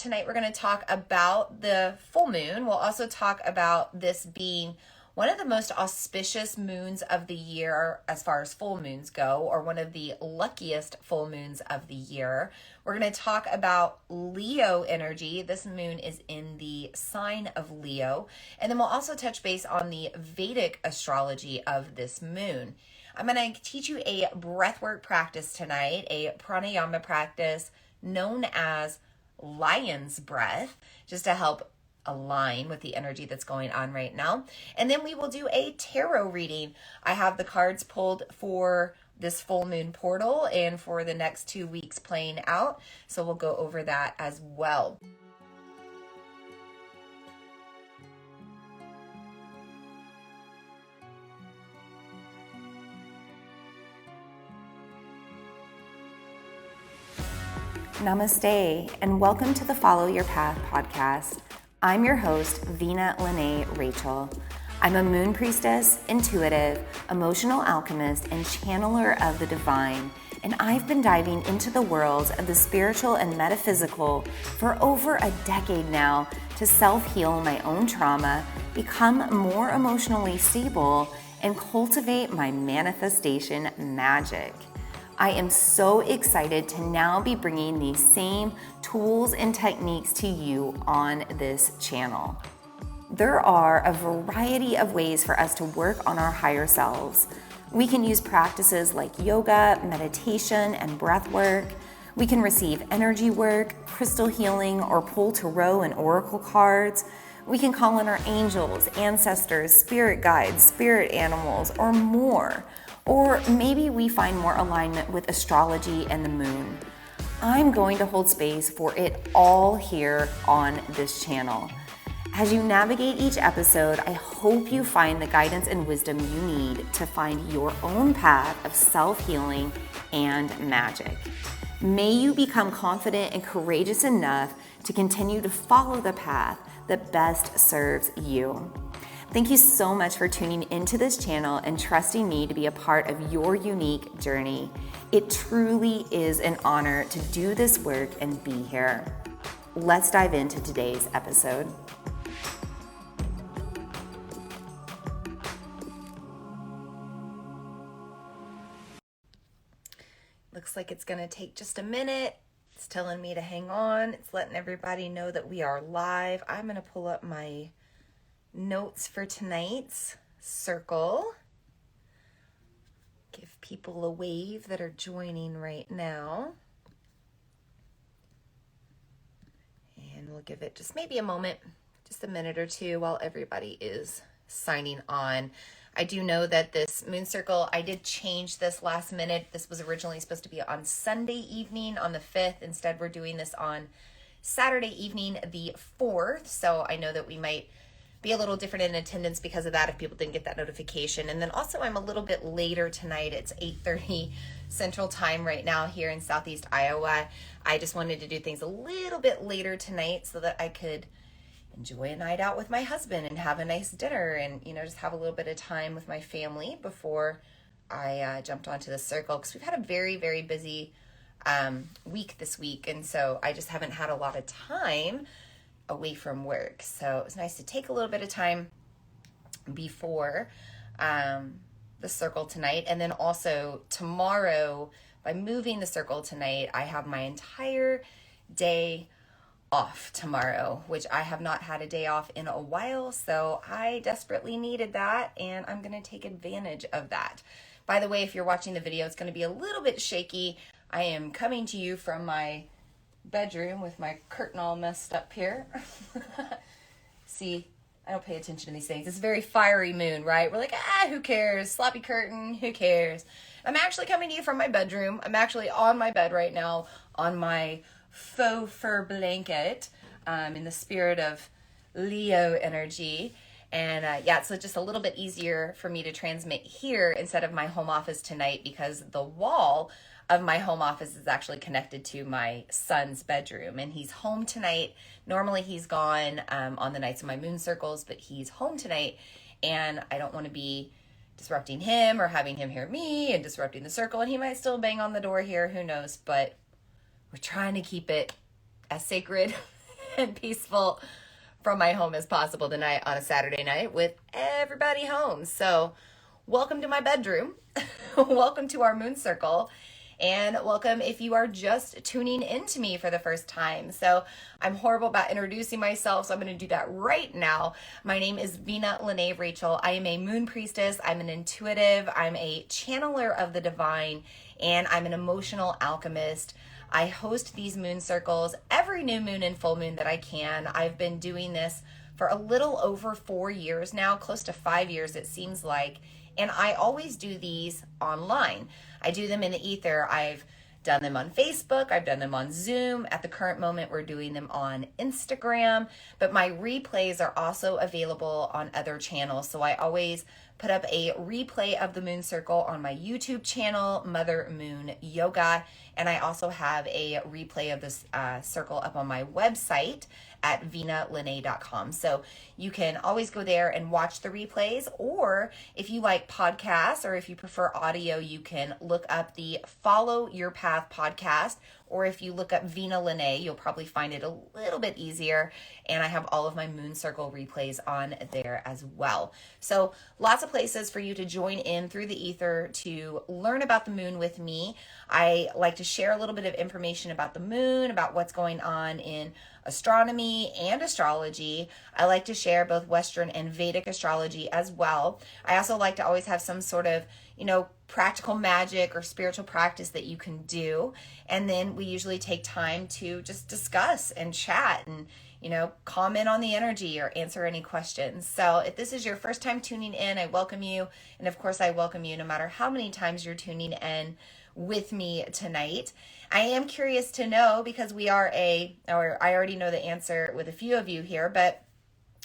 Tonight we're going to talk about the full moon. We'll also talk about this being one of the most auspicious moons of the year as far as full moons go, or one of the luckiest full moons of the year. We're going to talk about Leo energy. This moon is in the sign of Leo. And then we'll also touch base on the Vedic astrology of this moon. I'm going to teach you a breathwork practice tonight, a pranayama practice known as lion's breath, just to help align with the energy that's going on right now. And then we will do a tarot reading. I have the cards pulled for this full moon portal and for the next 2 weeks playing out. So we'll go over that as well. Namaste, and welcome to the Follow Your Path podcast. I'm your host, Vina Lene Rachel. I'm a moon priestess, intuitive, emotional alchemist, and channeler of the divine, and I've been diving into the worlds of the spiritual and metaphysical for over a decade now to self-heal my own trauma, become more emotionally stable, and cultivate my manifestation magic. I am so excited to now be bringing these same tools and techniques to you on this channel. There are a variety of ways for us to work on our higher selves. We can use practices like yoga, meditation, and breath work. We can receive energy work, crystal healing, or pull tarot and oracle cards. We can call on our angels, ancestors, spirit guides, spirit animals, or more. Or maybe we find more alignment with astrology and the moon. I'm going to hold space for it all here on this channel. As you navigate each episode, I hope you find the guidance and wisdom you need to find your own path of self-healing and magic. May you become confident and courageous enough to continue to follow the path that best serves you. Thank you so much for tuning into this channel and trusting me to be a part of your unique journey. It truly is an honor to do this work and be here. Let's dive into today's episode. Looks like it's going to take just a minute. It's telling me to hang on. It's letting everybody know that we are live. I'm going to pull up my notes for tonight's circle. Give people a wave that are joining right now. And we'll give it just maybe a moment, just a minute or two while everybody is signing on. I do know that this moon circle, I did change this last minute. This was originally supposed to be on Sunday evening on the 5th. Instead, we're doing this on Saturday evening, the 4th. So I know that we might be a little different in attendance because of that if people didn't get that notification. And then also I'm a little bit later tonight. It's 8:30 Central Time right now here in Southeast Iowa. I just wanted to do things a little bit later tonight so that I could enjoy a night out with my husband and have a nice dinner and, just have a little bit of time with my family before I jumped onto the circle, because we've had a very, very busy week this week. And so I just haven't had a lot of time away from work. So it was nice to take a little bit of time before the circle tonight. And then also tomorrow, by moving the circle tonight, I have my entire day off tomorrow, which I have not had a day off in a while. So I desperately needed that, and I'm going to take advantage of that. By the way, if you're watching the video, it's going to be a little bit shaky. I am coming to you from my bedroom with my curtain all messed up here. See, I don't pay attention to these things. It's a very fiery moon, right? We're like, who cares? Sloppy curtain, who cares? I'm actually coming to you from my bedroom. I'm actually on my bed right now on my faux fur blanket in the spirit of Leo energy. And so just a little bit easier for me to transmit here instead of my home office tonight, because the wall of my home office is actually connected to my son's bedroom, and he's home tonight. Normally he's gone on the nights of my moon circles, but he's home tonight, and I don't want to be disrupting him or having him hear me and disrupting the circle, and he might still bang on the door here, who knows, but we're trying to keep it as sacred and peaceful from my home as possible tonight on a Saturday night with everybody home. So welcome to my bedroom. Welcome to our moon circle. And welcome if you are just tuning into me for the first time. So I'm horrible about introducing myself, so I'm going to do that right now. My name is Vina Lene Rachel. I am a moon priestess. I'm an intuitive. I'm a channeler of the divine, and I'm an emotional alchemist. I host these moon circles every new moon and full moon that I can. I've been doing this for a little over 4 years now, close to 5 years it seems like. And I always do these online. I do them in the ether. I've done them on Facebook. I've done them on Zoom. At the current moment, we're doing them on Instagram. But my replays are also available on other channels. So I always put up a replay of the moon circle on my YouTube channel, Mother Moon Yoga. And I also have a replay of this circle up on my website at vinalene.com. So you can always go there and watch the replays, or if you like podcasts or if you prefer audio, you can look up the Follow Your Path podcast, or if you look up Vina Lene, you'll probably find it a little bit easier. And I have all of my moon circle replays on there as well. So lots of places for you to join in through the ether to learn about the moon with me. I like to share a little bit of information about the moon, about what's going on in astronomy and astrology. I like to share both Western and Vedic astrology as well. I also like to always have some sort of, practical magic or spiritual practice that you can do. And then we usually take time to just discuss and chat and, comment on the energy or answer any questions. So if this is your first time tuning in, I welcome you. And of course, I welcome you no matter how many times you're tuning in with me tonight. I am curious to know, because I already know the answer with a few of you here, but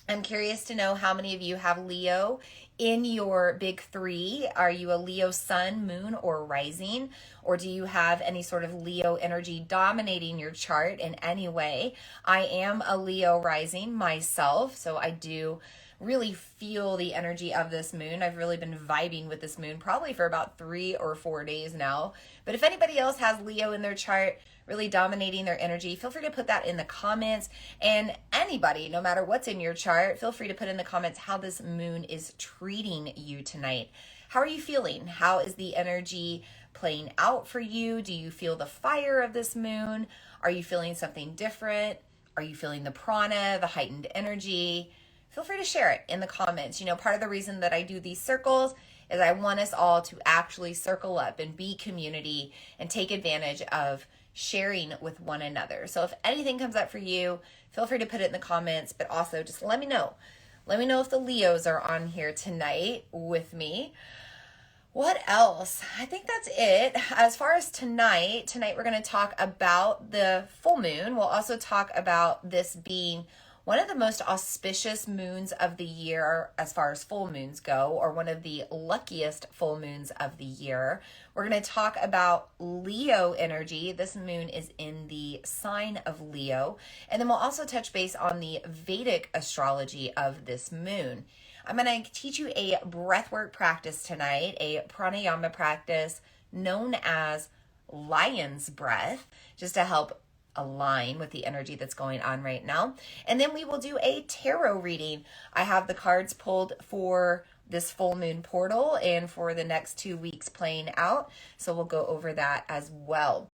I'm curious to know how many of you have Leo in your big three. Are you a Leo sun, moon, or rising? Or do you have any sort of Leo energy dominating your chart in any way? I am a Leo rising myself, so I do really feel the energy of this moon. I've really been vibing with this moon probably for about 3 or 4 days now. But if anybody else has Leo in their chart really dominating their energy, feel free to put that in the comments. And anybody, no matter what's in your chart, feel free to put in the comments how this moon is treating you tonight. How are you feeling? How is the energy playing out for you? Do you feel the fire of this moon? Are you feeling something different? Are you feeling the prana, the heightened energy? Feel free to share it in the comments. Part of the reason that I do these circles is I want us all to actually circle up and be community and take advantage of sharing with one another. So if anything comes up for you, feel free to put it in the comments, but also just let me know. Let me know if the Leos are on here tonight with me. What else? I think that's it. As far as tonight we're going to talk about the full moon. We'll also talk about this being one of the most auspicious moons of the year as far as full moons go, or one of the luckiest full moons of the year. We're going to talk about Leo energy. This moon is in the sign of Leo. And then we'll also touch base on the Vedic astrology of this moon. I'm going to teach you a breathwork practice tonight, a pranayama practice known as lion's breath, just to help align with the energy that's going on right now. And then we will do a tarot reading. I have the cards pulled for this full moon portal and for the next 2 weeks playing out. So we'll go over that as well.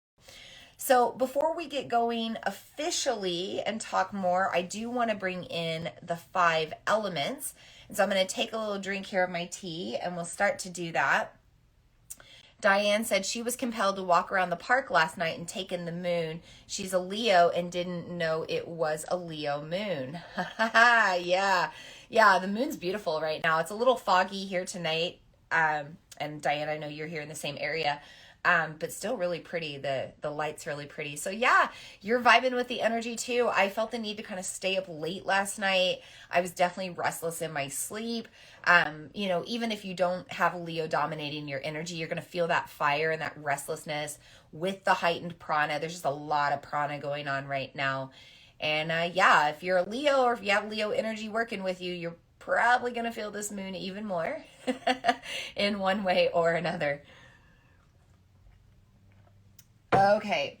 So before we get going officially and talk more, I do want to bring in the 5 elements. And so I'm going to take a little drink here of my tea and we'll start to do that. Diane said she was compelled to walk around the park last night and take in the moon. She's a Leo and didn't know it was a Leo moon. Yeah, the moon's beautiful right now. It's a little foggy here tonight. And Diane, I know you're here in the same area. But still really pretty. The light's really pretty. So yeah, you're vibing with the energy too. I felt the need to kind of stay up late last night. I was definitely restless in my sleep. Even if you don't have Leo dominating your energy, you're going to feel that fire and that restlessness with the heightened prana. There's just a lot of prana going on right now. And if you're a Leo or if you have Leo energy working with you, you're probably going to feel this moon even more in one way or another. Okay,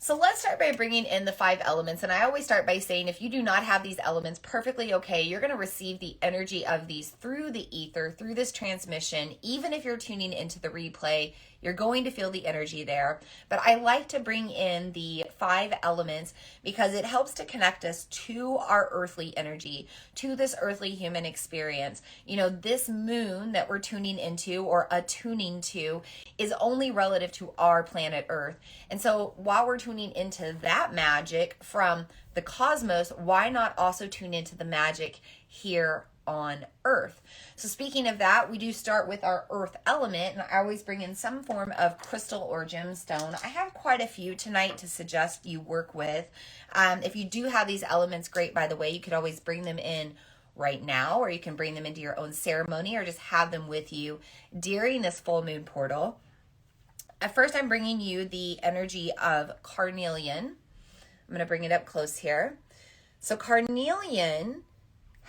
So let's start by bringing in the 5 elements. And I always start by saying, if you do not have these elements, perfectly okay. You're going to receive the energy of these through the ether, through this transmission. Even if you're tuning into the replay, you're going to feel the energy there. But I like to bring in the 5 elements because it helps to connect us to our earthly energy, to this earthly human experience. You know, this moon that we're tuning into or attuning to is only relative to our planet Earth. And so while we're tuning into that magic from the cosmos, why not also tune into the magic here on Earth? So speaking of that, we do start with our earth element, and I always bring in some form of crystal or gemstone. I have quite a few tonight to suggest you work with. If you do have these elements, great, by the way, you could always bring them in right now, or you can bring them into your own ceremony, or just have them with you during this full moon portal. At first, I'm bringing you the energy of carnelian. I'm going to bring it up close here. So carnelian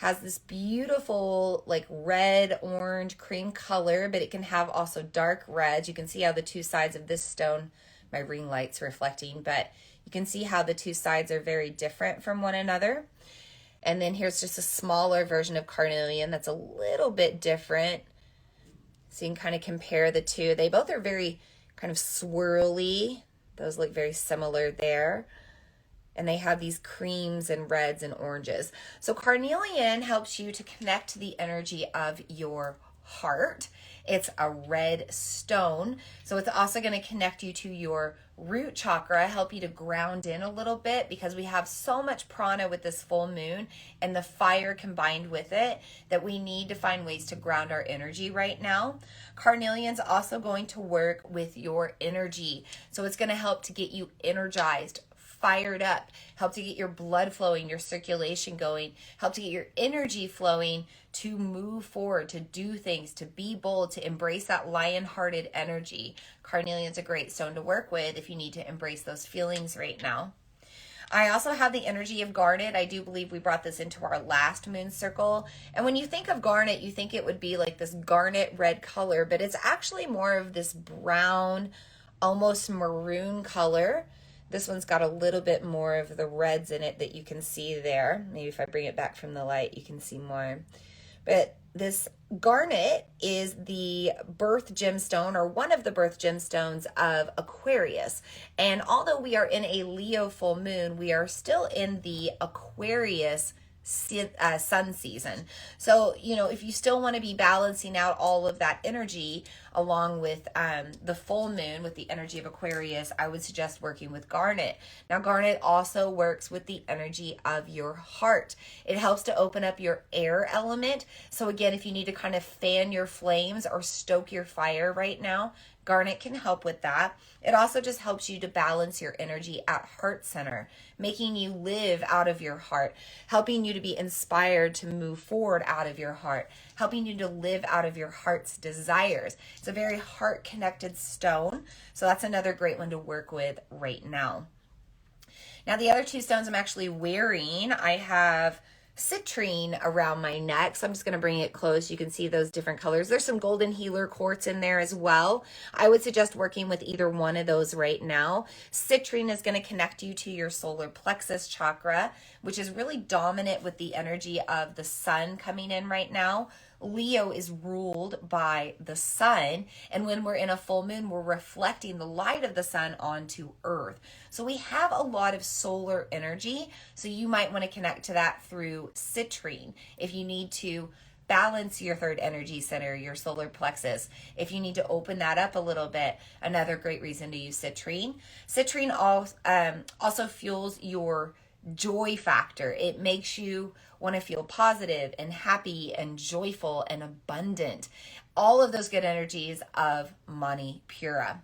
has this beautiful like red, orange, cream color, but it can have also dark reds. You can see how the two sides of this stone, my ring light's reflecting, but you can see how the two sides are very different from one another. And then here's just a smaller version of carnelian that's a little bit different. So you can kind of compare the two. They both are very kind of swirly. Those look very similar there. And they have these creams and reds and oranges. So carnelian helps you to connect to the energy of your heart. It's a red stone. So it's also going to connect you to your root chakra, help you to ground in a little bit, because we have so much prana with this full moon and the fire combined with it that we need to find ways to ground our energy right now. Carnelian's also going to work with your energy. So it's going to help to get you energized, fired up, help to get your blood flowing, your circulation going, help to get your energy flowing to move forward, to do things, to be bold, to embrace that lion-hearted energy. Carnelian's a great stone to work with if you need to embrace those feelings right now. I also have the energy of garnet. I do believe we brought this into our last moon circle. And when you think of garnet, you think it would be like this garnet red color, but it's actually more of this brown, almost maroon color. This one's got a little bit more of the reds in it that you can see there. Maybe if I bring it back from the light, you can see more. But this garnet is the birth gemstone, or one of the birth gemstones of Aquarius. And although we are in a Leo full moon, we are still in the Aquarius sun season. So, you know, if you still want to be balancing out all of that energy along with the full moon with the energy of Aquarius, I would suggest working with garnet. Now, garnet also works with the energy of your heart. It helps to open up your air element. So again, if you need to kind of fan your flames or stoke your fire right now, garnet can help with that. It also just helps you to balance your energy at heart center, making you live out of your heart, helping you to be inspired to move forward out of your heart, helping you to live out of your heart's desires. It's a very heart connected stone. So that's another great one to work with right now. Now, the other two stones I'm actually wearing, I have citrine around my neck, so I'm just going to bring it close. You can see those different colors. There's some golden healer quartz in there as well. I would suggest working with either one of those right now. Citrine is going to connect you to your solar plexus chakra, which is really dominant with the energy of the sun coming in right now. Leo is ruled by the sun, and when we're in a full moon, we're reflecting the light of the sun onto Earth. So we have a lot of solar energy, so you might want to connect to that through citrine if you need to balance your third energy center, your solar plexus. If you need to open that up a little bit, another great reason to use citrine. Citrine also fuels your joy factor. It makes you want to feel positive and happy and joyful and abundant. All of those good energies of Mani Pura.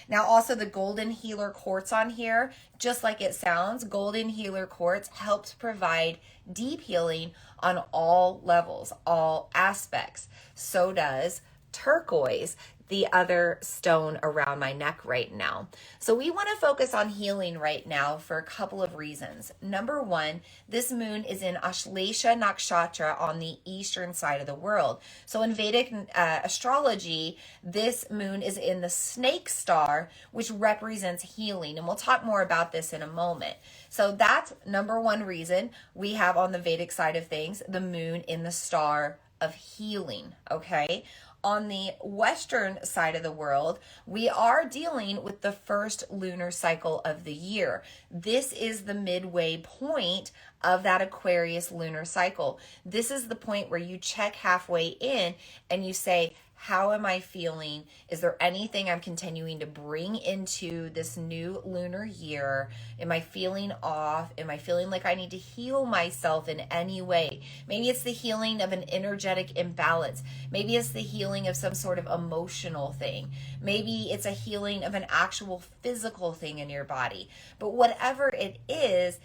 Now, also the golden healer quartz on here, just like it sounds, golden healer quartz helps provide deep healing on all levels, all aspects. So does turquoise. the other stone around my neck right now. So we want to focus on healing right now for a couple of reasons. Number one, this moon is in Ashlesha Nakshatra on the eastern side of the world. So in Vedic astrology, this moon is in the snake star, which represents healing. And we'll talk more about this in a moment. So that's number one reason we have on the Vedic side of things, the moon in the star of healing, okay? On the western side of the world, we are dealing with the first lunar cycle of the year. This is the midway point of that Aquarius lunar cycle. This is the point where you check halfway in and you say, how am I feeling? Is there anything I'm continuing to bring into this new lunar year? Am I feeling off? Am I feeling like I need to heal myself in any way? Maybe it's the healing of an energetic imbalance. Maybe it's the healing of some sort of emotional thing. Maybe it's a healing of an actual physical thing in your body. But whatever it is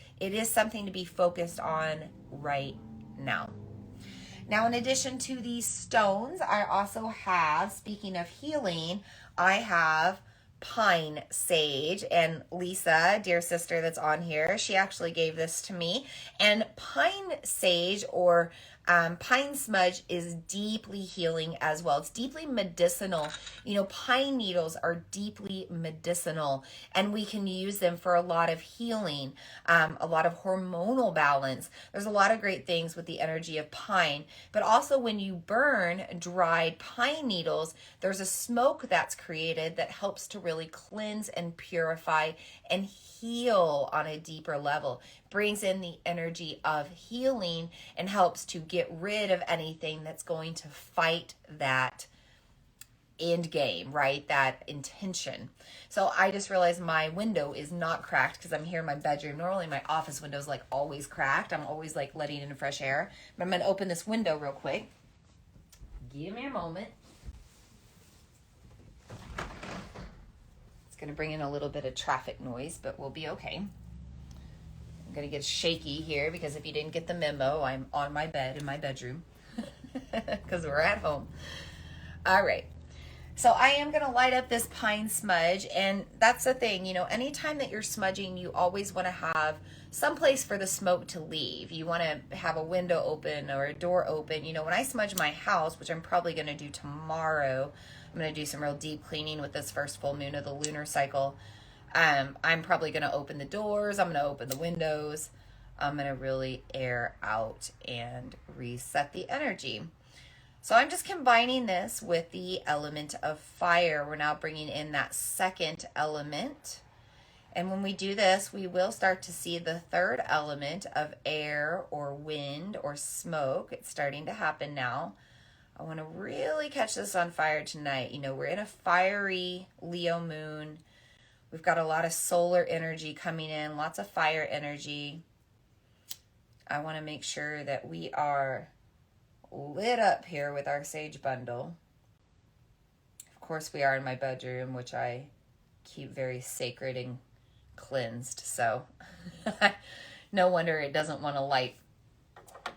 something to be focused on right now. Now, in addition to these stones, I also have, speaking of healing, I have pine sage. And Lisa, dear sister that's on here, she actually gave this to me. And pine sage or pine smudge is deeply healing as well. It's deeply medicinal. You know, pine needles are deeply medicinal, and we can use them for a lot of healing, a lot of hormonal balance. There's a lot of great things with the energy of pine, but also when you burn dried pine needles, there's a smoke that's created that helps to really cleanse and purify and heal on a deeper level. Brings in the energy of healing and helps to get rid of anything that's going to fight that end game, right? That intention. So I just realized my window is not cracked because I'm here in my bedroom. Normally my office window is like always cracked. I'm always like letting in fresh air. But I'm going to open this window real quick. Give me a moment. It's going to bring in a little bit of traffic noise, but we'll be okay. I'm going to get shaky here because if you didn't get the memo, I'm on my bed in my bedroom because we're at home. All right. So I am going to light up this pine smudge, and that's the thing, you know, anytime that you're smudging, you always want to have some place for the smoke to leave. You want to have a window open or a door open. You know, when I smudge my house, which I'm probably going to do tomorrow, I'm going to do some real deep cleaning with this first full moon of the lunar cycle. I'm probably going to open the doors. I'm going to open the windows. I'm going to really air out and reset the energy. So I'm just combining this with the element of fire. We're now bringing in that second element. And when we do this, we will start to see the third element of air or wind or smoke. It's starting to happen now. I want to really catch this on fire tonight. You know, we're in a fiery Leo moon. We've got a lot of solar energy coming in, lots of fire energy. I want to make sure that we are lit up here with our sage bundle. Of course, we are in my bedroom, which I keep very sacred and cleansed. So no wonder it doesn't want to light.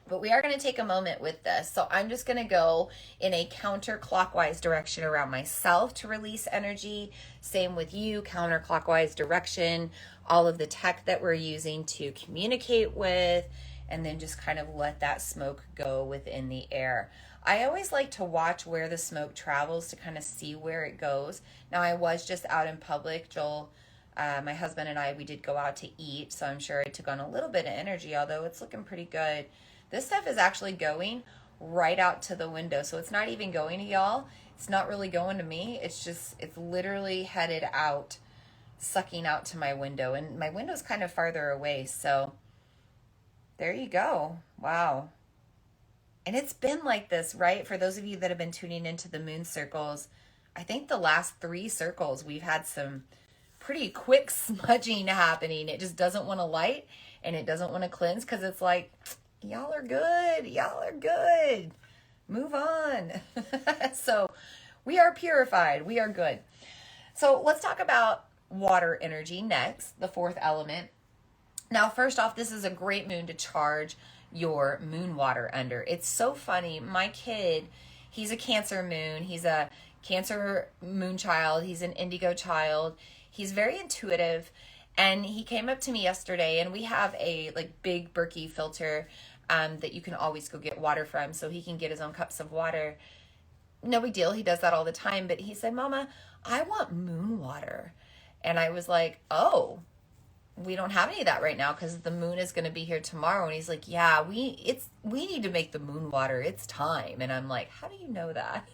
But we are going to take a moment with this. So I'm just going to go in a counterclockwise direction around myself to release energy. Same with you, counterclockwise direction. All of the tech that we're using to communicate with, and then just kind of let that smoke go within the air. I always like to watch where the smoke travels to kind of see where it goes. Now, I was just out in public. Joel, my husband and I, we did go out to eat, so I'm sure I took on a little bit of energy, although it's looking pretty good. This stuff is actually going right out to the window, so it's not even going to y'all. It's not really going to me. It's literally headed out, sucking out to my window, and my window's kind of farther away, so there you go. Wow. And it's been like this, right? For those of you that have been tuning into the moon circles, I think the last 3 circles, we've had some pretty quick smudging happening. It just doesn't want to light and it doesn't want to cleanse because it's like, y'all are good. Y'all are good. Move on. So we are purified. We are good. So let's talk about water energy next, the 4th element. Now, first off, this is a great moon to charge your moon water under. It's so funny. My kid, he's a Cancer moon. He's a Cancer moon child. He's an indigo child. He's very intuitive. And he came up to me yesterday, and we have a like big Berkey filter that you can always go get water from, so he can get his own cups of water. No big deal. He does that all the time. But he said, Mama, I want moon water. And I was like, oh, we don't have any of that right now because the moon is going to be here tomorrow. And he's like, yeah, we need to make the moon water. It's time. And I'm like, how do you know that?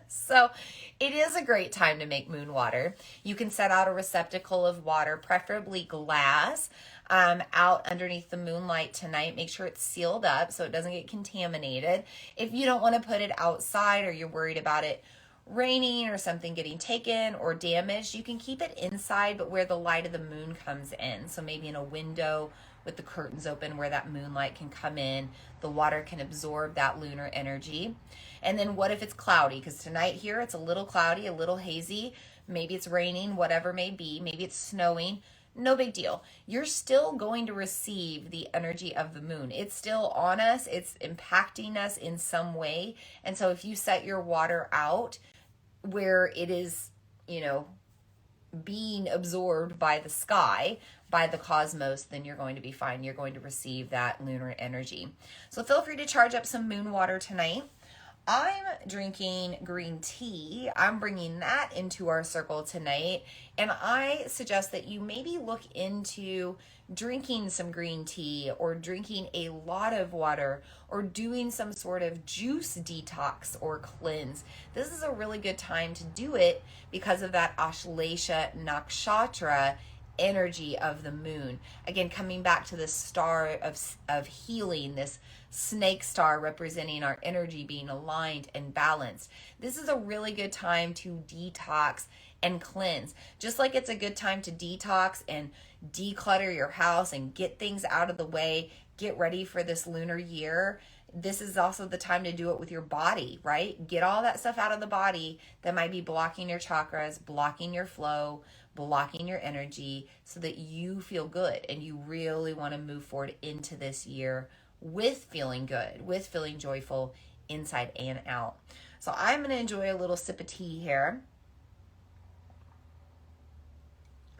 So it is a great time to make moon water. You can set out a receptacle of water, preferably glass, out underneath the moonlight tonight. Make sure it's sealed up so it doesn't get contaminated. If you don't want to put it outside, or you're worried about it raining or something getting taken or damaged, you can keep it inside, but where the light of the moon comes in. So maybe in a window with the curtains open where that moonlight can come in, the water can absorb that lunar energy. And then what if it's cloudy? Because tonight here it's a little cloudy, a little hazy. Maybe it's raining, whatever may be. Maybe it's snowing. No big deal. You're still going to receive the energy of the moon. It's still on us. It's impacting us in some way. And so if you set your water out where it is, being absorbed by the sky, by the cosmos, then you're going to be fine. You're going to receive that lunar energy. So feel free to charge up some moon water tonight. I'm drinking green tea. I'm bringing that into our circle tonight. And I suggest that you maybe look into drinking some green tea, or drinking a lot of water, or doing some sort of juice detox or cleanse. This is a really good time to do it because of that Ashlesha Nakshatra energy of the moon. Again, coming back to this star of healing, this snake star representing our energy being aligned and balanced. This is a really good time to detox and cleanse. Just like it's a good time to detox and declutter your house and get things out of the way, get ready for this lunar year. This is also the time to do it with your body, right? Get all that stuff out of the body that might be blocking your chakras, blocking your flow, blocking your energy, so that you feel good and you really want to move forward into this year with feeling good, with feeling joyful inside and out. So I'm going to enjoy a little sip of tea here.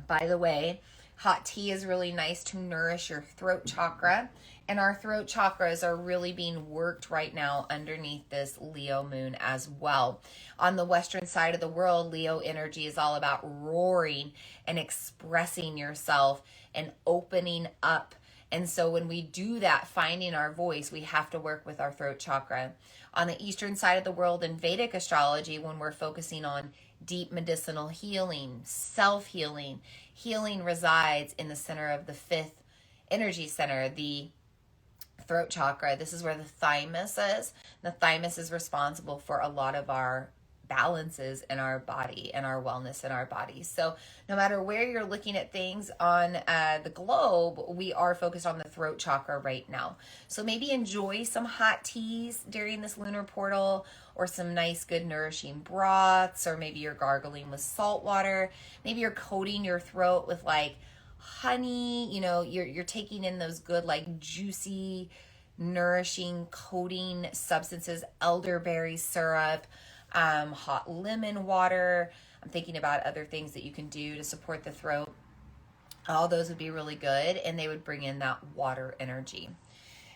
By the way, hot tea is really nice to nourish your throat chakra. And our throat chakras are really being worked right now underneath this Leo moon as well. On the western side of the world, Leo energy is all about roaring and expressing yourself and opening up. And so when we do that, finding our voice, we have to work with our throat chakra. On the eastern side of the world in Vedic astrology, when we're focusing on deep medicinal healing, self-healing, healing resides in the center of the fifth energy center, the throat chakra. This is where the thymus is. The thymus is responsible for a lot of our balances in our body and our wellness in our body. So no matter where you're looking at things on the globe, we are focused on the throat chakra right now. So maybe enjoy some hot teas during this lunar portal, or some nice, good, nourishing broths, or maybe you're gargling with salt water. Maybe you're coating your throat with like honey. You're taking in those good, like juicy, nourishing coating substances, elderberry syrup, hot lemon water. I'm thinking about other things that you can do to support the throat. All those would be really good, and they would bring in that water energy.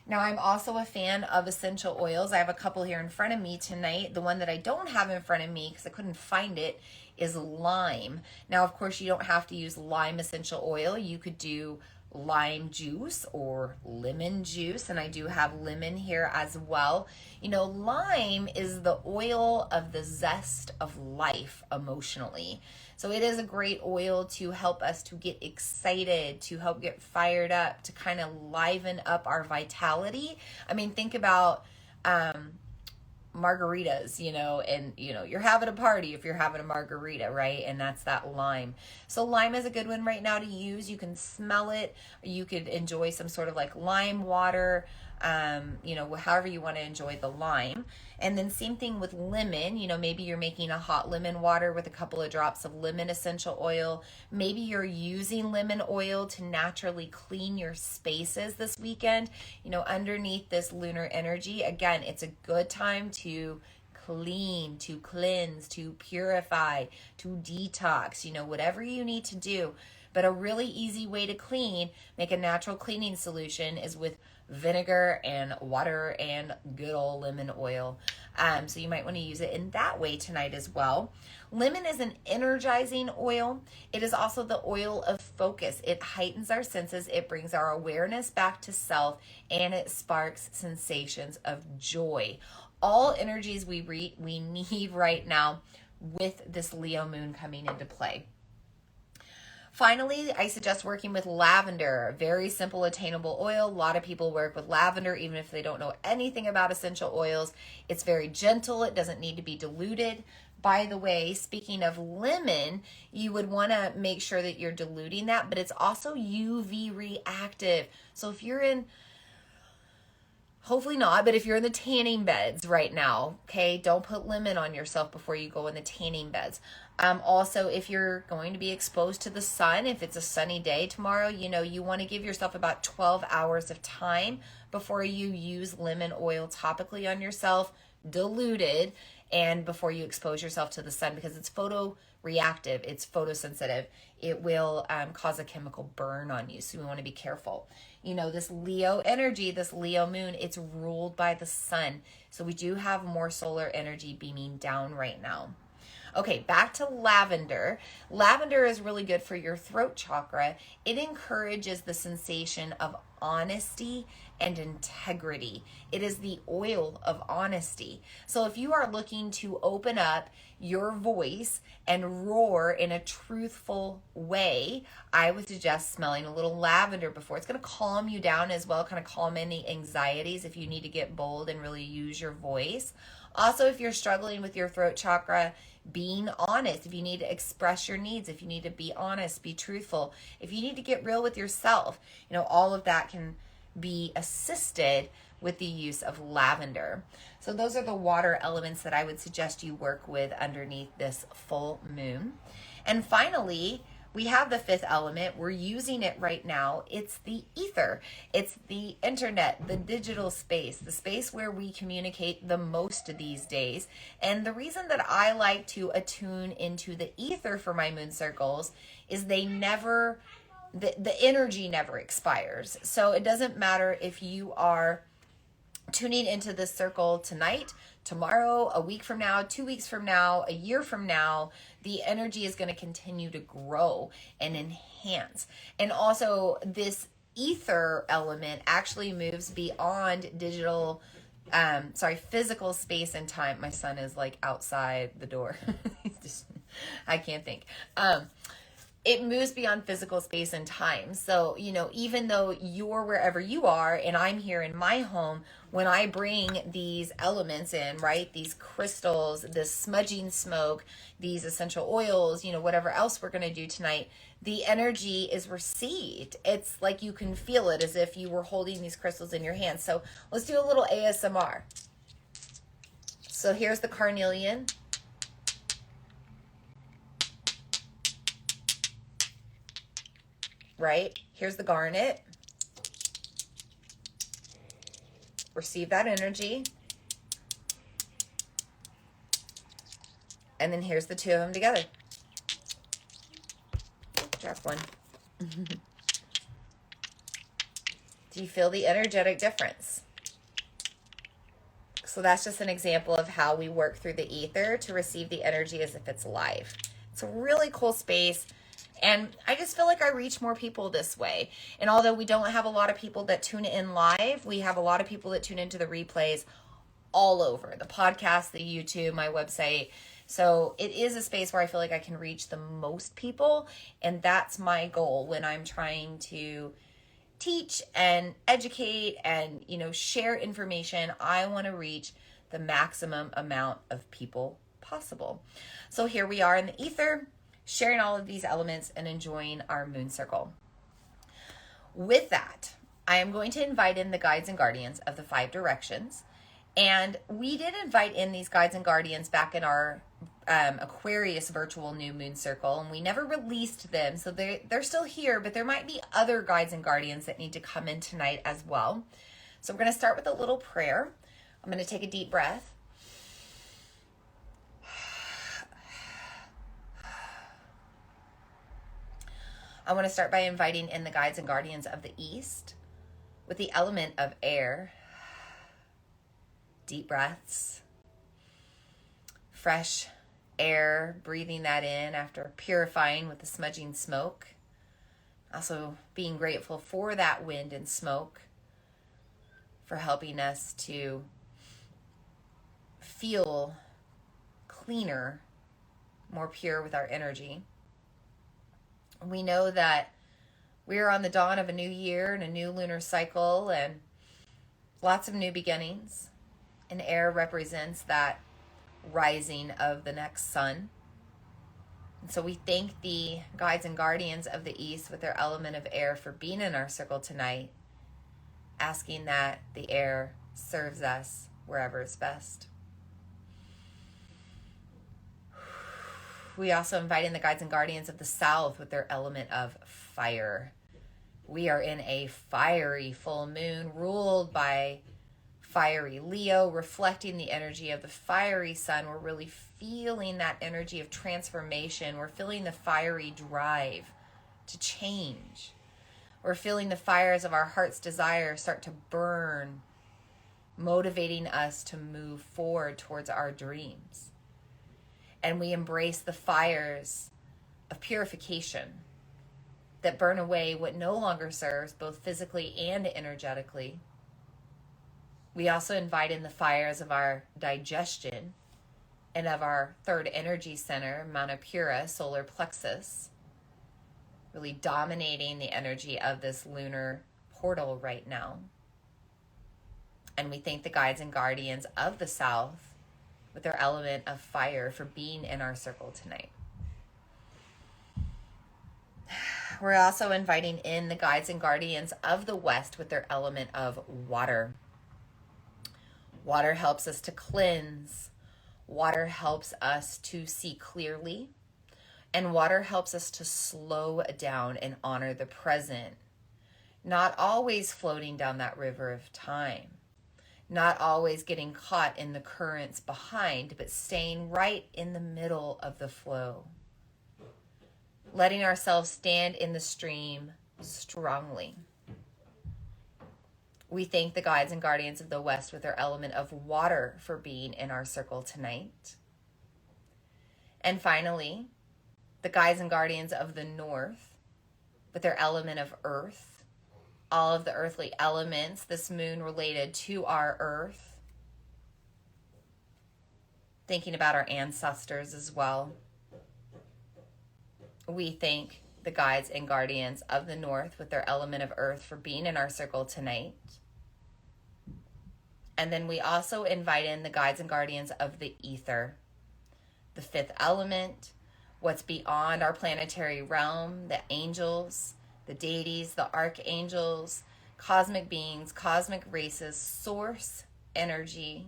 Now, I'm also a fan of essential oils. I have a couple here in front of me tonight. The one that I don't have in front of me, because I couldn't find it, is lime. Now, of course, you don't have to use lime essential oil. You could do lime juice or lemon juice, and I do have lemon here as well. Lime is the oil of the zest of life emotionally. So it is a great oil to help us to get excited, to help get fired up, to kind of liven up our vitality. I mean, think about margaritas, and you're having a party if you're having a margarita, right? And that's that lime. So lime is a good one right now to use. You can smell it. You could enjoy some sort of like lime water, however you want to enjoy the lime. And then same thing with lemon. Maybe you're making a hot lemon water with a couple of drops of lemon essential oil. Maybe you're using lemon oil to naturally clean your spaces this weekend, underneath this lunar energy. Again, it's a good time to clean, to cleanse, to purify, to detox, whatever you need to do. But a really easy way to clean, make a natural cleaning solution, is with vinegar and water and good old lemon oil. So you might want to use it in that way tonight as well. Lemon is an energizing oil. It is also the oil of focus. It heightens our senses. It brings our awareness back to self, and it sparks sensations of joy. All energies we need right now with this Leo moon coming into play. Finally, I suggest working with lavender. Very simple, attainable oil. A lot of people work with lavender even if they don't know anything about essential oils. It's very gentle. It doesn't need to be diluted. By the way, speaking of lemon, you would want to make sure that you're diluting that, but it's also UV reactive. So if you're in, hopefully not, but if you're in the tanning beds right now, okay, don't put lemon on yourself before you go in the tanning beds. Also, if you're going to be exposed to the sun, if it's a sunny day tomorrow, you want to give yourself about 12 hours of time before you use lemon oil topically on yourself, diluted, and before you expose yourself to the sun, because it's photoreactive, it's photosensitive. It will cause a chemical burn on you, so we want to be careful. This Leo energy, this Leo moon, it's ruled by the sun, so we do have more solar energy beaming down right now. Okay, back to lavender. Lavender is really good for your throat chakra. It encourages the sensation of honesty and integrity. It is the oil of honesty. So if you are looking to open up your voice and roar in a truthful way, I would suggest smelling a little lavender before. It's going to calm you down as well, kind of calm any anxieties if you need to get bold and really use your voice. Also, if you're struggling with your throat chakra, being honest, if you need to express your needs, if you need to be honest, be truthful, if you need to get real with yourself, all of that can be assisted with the use of lavender. So those are the water elements that I would suggest you work with underneath this full moon. And finally, we have the fifth element. We're using it right now. It's the ether. It's the internet, the digital space, the space where we communicate the most these days. And the reason that I like to attune into the ether for my moon circles is the energy never expires. So it doesn't matter if you are tuning into this circle tonight, tomorrow, a week from now, 2 weeks from now, a year from now, the energy is going to continue to grow and enhance. And also this ether element actually moves beyond physical space and time. My son is like outside the door. I can't think. It moves beyond physical space and time. So, even though you're wherever you are and I'm here in my home, when I bring these elements in, right, these crystals, this smudging smoke, these essential oils, whatever else we're going to do tonight, the energy is received. It's like you can feel it as if you were holding these crystals in your hands. So let's do a little ASMR. So here's the carnelian. Right? Here's the garnet. Receive that energy. And then here's the two of them together. Drop one. Do you feel the energetic difference? So that's just an example of how we work through the ether to receive the energy as if it's live. It's a really cool space. And I just feel like I reach more people this way. And although we don't have a lot of people that tune in live, we have a lot of people that tune into the replays all over. The podcast, the YouTube, my website. So it is a space where I feel like I can reach the most people. And that's my goal when I'm trying to teach and educate and, share information. I want to reach the maximum amount of people possible. So here we are in the ether, sharing all of these elements and enjoying our moon circle. With that, I am going to invite in the guides and guardians of the 5 directions. And we did invite in these guides and guardians back in our Aquarius virtual new moon circle, and we never released them. So they're still here, but there might be other guides and guardians that need to come in tonight as well. So we're going to start with a little prayer. I'm going to take a deep breath. I want to start by inviting in the guides and guardians of the East with the element of air. Deep breaths. Fresh air, breathing that in after purifying with the smudging smoke. Also being grateful for that wind and smoke for helping us to feel cleaner, more pure with our energy. We know that we are on the dawn of a new year and a new lunar cycle and lots of new beginnings. And air represents that rising of the next sun. And so we thank the guides and guardians of the East with their element of air for being in our circle tonight, asking that the air serves us wherever it's best. We also invite in the guides and guardians of the South with their element of fire. We are in a fiery full moon ruled by fiery Leo, reflecting the energy of the fiery sun. We're really feeling that energy of transformation. We're feeling the fiery drive to change. We're feeling the fires of our heart's desire start to burn, motivating us to move forward towards our dreams. And we embrace the fires of purification that burn away what no longer serves, both physically and energetically. We also invite in the fires of our digestion and of our third energy center, Manipura, solar plexus, really dominating the energy of this lunar portal right now. And we thank the guides and guardians of the South with their element of fire for being in our circle tonight. We're also inviting in the guides and guardians of the West with their element of water. Water helps us to cleanse. Water helps us to see clearly. And water helps us to slow down and honor the present. Not always floating down that river of time. Not always getting caught in the currents behind, but staying right in the middle of the flow. Letting ourselves stand in the stream strongly. We thank the guides and guardians of the West with their element of water for being in our circle tonight. And finally, the guides and guardians of the North with their element of earth. All of the earthly elements, this moon related to our earth. Thinking about our ancestors as well. We thank the guides and guardians of the North with their element of earth for being in our circle tonight. And then we also invite in the guides and guardians of the ether, the fifth element, what's beyond our planetary realm, the angels, the deities, the archangels, cosmic beings, cosmic races, source energy,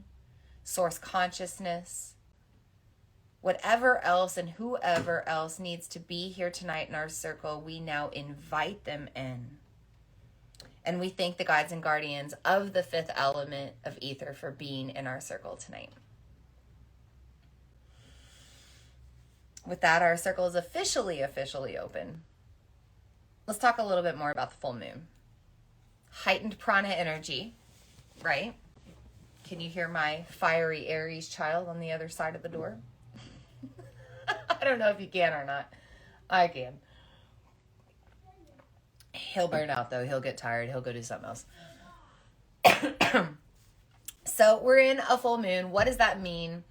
source consciousness, whatever else and whoever else needs to be here tonight in our circle, we now invite them in. And we thank the guides and guardians of the fifth element of ether for being in our circle tonight. With that, our circle is officially open. Let's talk a little bit more about the full moon. Heightened prana energy, right? Can you hear my fiery Aries child on the other side of the door? I don't know if you can or not. I can. He'll burn out though. He'll get tired. He'll go do something else. So we're in a full moon. What does that mean?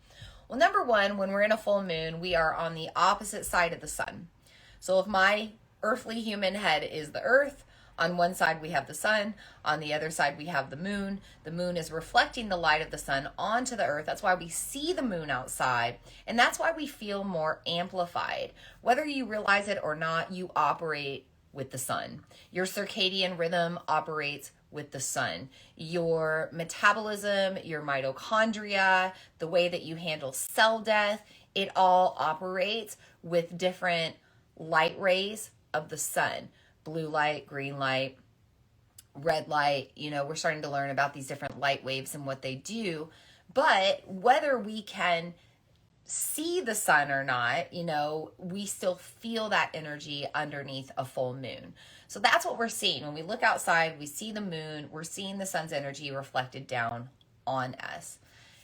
Well, number one, when we're in a full moon, we are on the opposite side of the sun. So if my earthly human head is the earth, on one side we have the sun, on the other side we have the moon. The moon is reflecting the light of the sun onto the earth. That's why we see the moon outside, and that's why we feel more amplified. Whether you realize it or not, you operate with the sun. Your circadian rhythm operates with the sun. Your metabolism, your mitochondria, the way that you handle cell death, it all operates with different light rays of the sun. Blue light, green light, red light. You know, we're starting to learn about these different light waves and what they do. But whether we can see the sun or not, we still feel that energy underneath a full moon. So that's what we're seeing. When we look outside, we see the moon, we're seeing the sun's energy reflected down on us.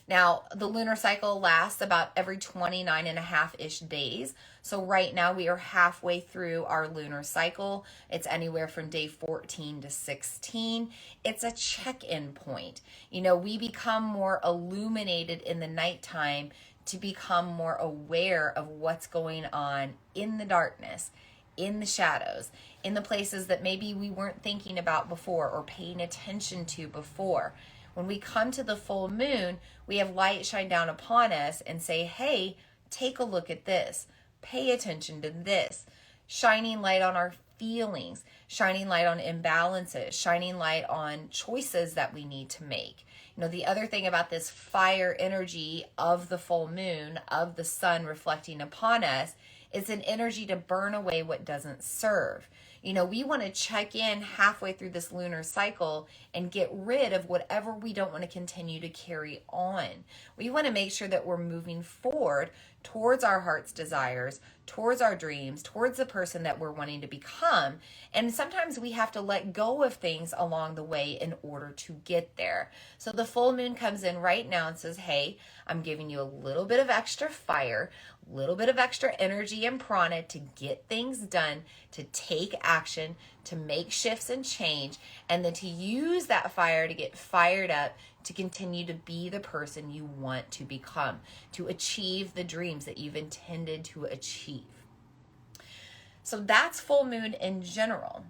Now, the lunar cycle lasts about every 29 and a half-ish days. So right now we are halfway through our lunar cycle. It's anywhere from day 14 to 16. It's a check-in point. We become more illuminated in the nighttime to become more aware of what's going on in the darkness, in the shadows, in the places that maybe we weren't thinking about before or paying attention to before. When we come to the full moon, we have light shine down upon us and say, hey, take a look at this. Pay attention to this. Shining light on our feelings, shining light on imbalances, shining light on choices that we need to make. The other thing about this fire energy of the full moon, of the sun reflecting upon us, is an energy to burn away what doesn't serve. We want to check in halfway through this lunar cycle and get rid of whatever we don't want to continue to carry on. We want to make sure that we're moving forward towards our heart's desires, towards our dreams, towards the person that we're wanting to become. And sometimes we have to let go of things along the way in order to get there. So the full moon comes in right now and says, hey, I'm giving you a little bit of extra fire, a little bit of extra energy and prana to get things done, to take action, to make shifts and change, and then to use that fire to get fired up to continue to be the person you want to become, to achieve the dreams that you've intended to achieve. So that's full moon in general.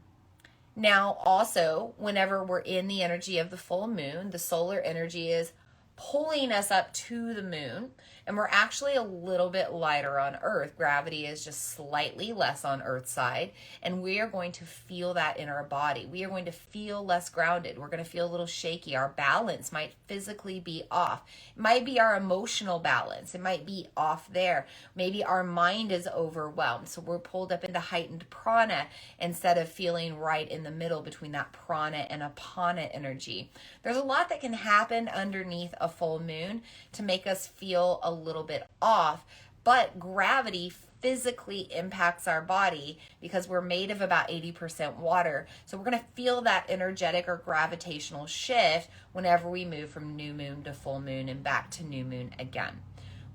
Now, also, whenever we're in the energy of the full moon, the solar energy is pulling us up to the moon, and we're actually a little bit lighter on Earth. Gravity is just slightly less on Earth's side, and we are going to feel that in our body. We are going to feel less grounded. We're going to feel a little shaky. Our balance might physically be off. It might be our emotional balance. It might be off there. Maybe our mind is overwhelmed, so we're pulled up into heightened prana instead of feeling right in the middle between that prana and apana energy. There's a lot that can happen underneath a full moon to make us feel a little bit off, but gravity physically impacts our body because we're made of about 80% water. So we're going to feel that energetic or gravitational shift whenever we move from new moon to full moon and back to new moon again.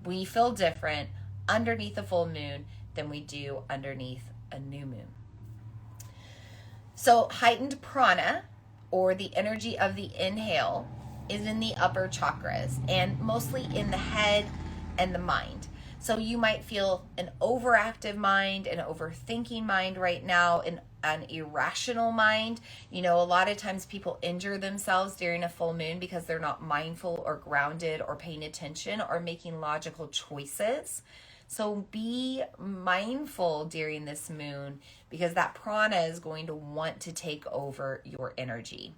We feel different underneath a full moon than we do underneath a new moon. So heightened prana, or the energy of the inhale, is in the upper chakras and mostly in the head and the mind. So you might feel an overactive mind, an overthinking mind right now, an irrational mind. A lot of times people injure themselves during a full moon because they're not mindful or grounded or paying attention or making logical choices. So be mindful during this moon because that prana is going to want to take over your energy.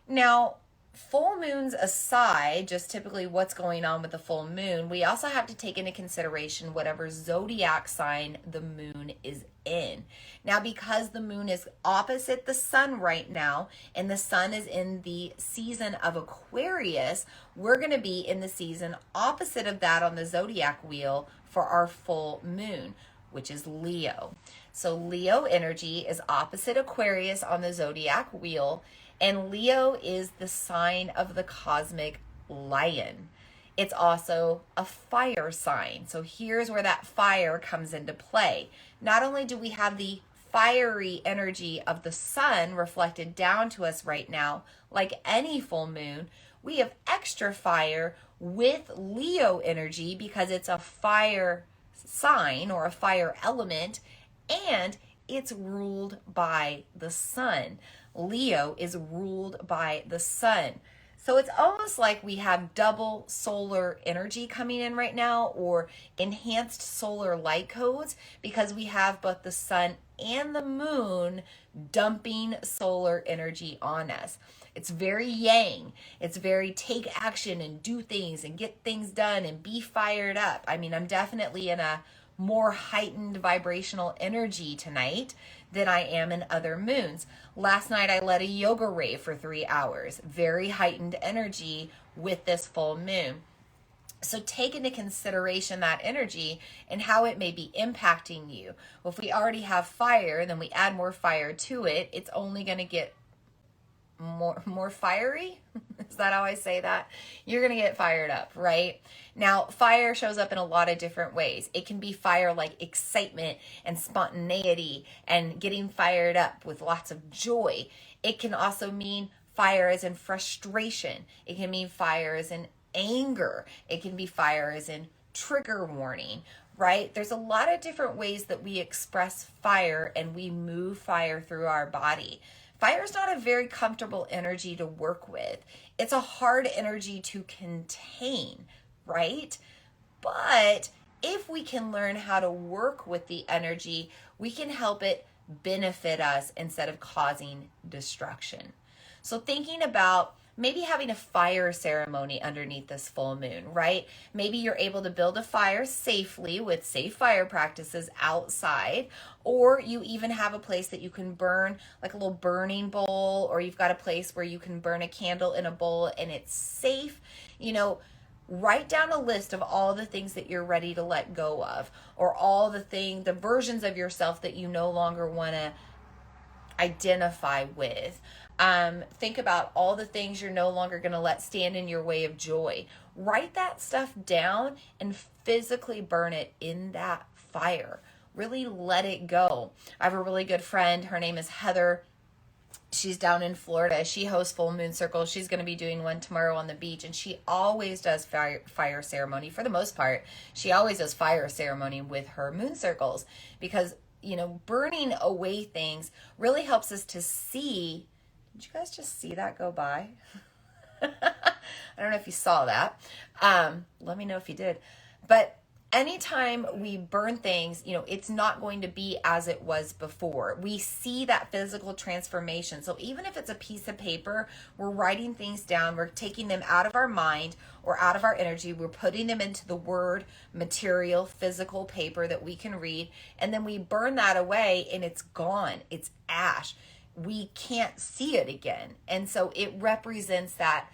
Now, full moons aside, just typically what's going on with the full moon, we also have to take into consideration whatever zodiac sign the moon is in. Now, because the moon is opposite the sun right now, and the sun is in the season of Aquarius, we're going to be in the season opposite of that on the zodiac wheel for our full moon, which is Leo. So Leo energy is opposite Aquarius on the zodiac wheel, and Leo is the sign of the cosmic lion. It's also a fire sign. So here's where that fire comes into play. Not only do we have the fiery energy of the sun reflected down to us right now, like any full moon, we have extra fire with Leo energy because it's a fire sign or a fire element, and it's ruled by the sun. Leo is ruled by the sun. So it's almost like we have double solar energy coming in right now, or enhanced solar light codes, because we have both the sun and the moon dumping solar energy on us. It's very yang. It's very take action and do things and get things done and be fired up. I mean, I'm definitely in a more heightened vibrational energy tonight than I am in other moons. Last night I led a yoga rave for 3 hours. Very heightened energy with this full moon. So take into consideration that energy and how it may be impacting you. Well, if we already have fire, then we add more fire to it, it's only going to get more fiery. Is that how I say that? You're going to get fired up, right? Now, fire shows up in a lot of different ways. It can be fire like excitement and spontaneity and getting fired up with lots of joy. It can also mean fire as in frustration. It can mean fire as in anger. It can be fire as in trigger warning, right? There's a lot of different ways that we express fire and we move fire through our body. Fire is not a very comfortable energy to work with. It's a hard energy to contain, right? But if we can learn how to work with the energy, we can help it benefit us instead of causing destruction. So thinking about maybe having a fire ceremony underneath this full moon, right? Maybe you're able to build a fire safely with safe fire practices outside, or you even have a place that you can burn, like a little burning bowl, or you've got a place where you can burn a candle in a bowl and it's safe. Write down a list of all the things that you're ready to let go of, or all the versions of yourself that you no longer want to identify with. Think about all the things you're no longer going to let stand in your way of joy. Write that stuff down and physically burn it in that fire. Really let it go. I have a really good friend. Her name is Heather. She's down in Florida. She hosts full moon circles. She's going to be doing one tomorrow on the beach, and she always does fire ceremony. For the most part, she always does fire ceremony with her moon circles because burning away things really helps us to see. Did you guys just see that go by? I don't know if you saw that. Let me know if you did. But anytime we burn things, it's not going to be as it was before. We see that physical transformation. So even if it's a piece of paper, we're writing things down, we're taking them out of our mind or out of our energy, we're putting them into the word material, physical paper that we can read, and then we burn that away and it's gone. It's ash. We can't see it again. And so it represents that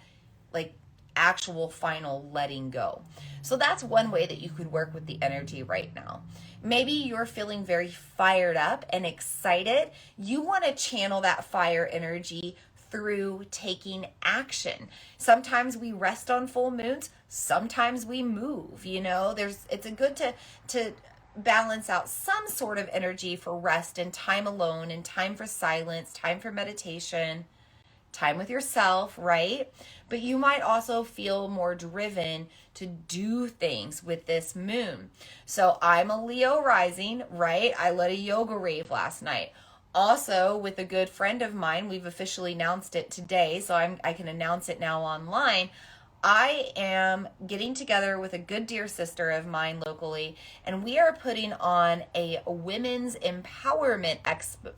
actual final letting go. So that's one way that you could work with the energy right now. Maybe you're feeling very fired up and excited. You want to channel that fire energy through taking action. Sometimes we rest on full moons, sometimes we move. It's good to balance out some sort of energy for rest and time alone and time for silence, time for meditation, time with yourself, right? But you might also feel more driven to do things with this moon. So I'm a Leo rising, right? I led a yoga rave last night. Also, with a good friend of mine, we've officially announced it today, so I can announce it now online. I am getting together with a good dear sister of mine locally, and we are putting on a women's empowerment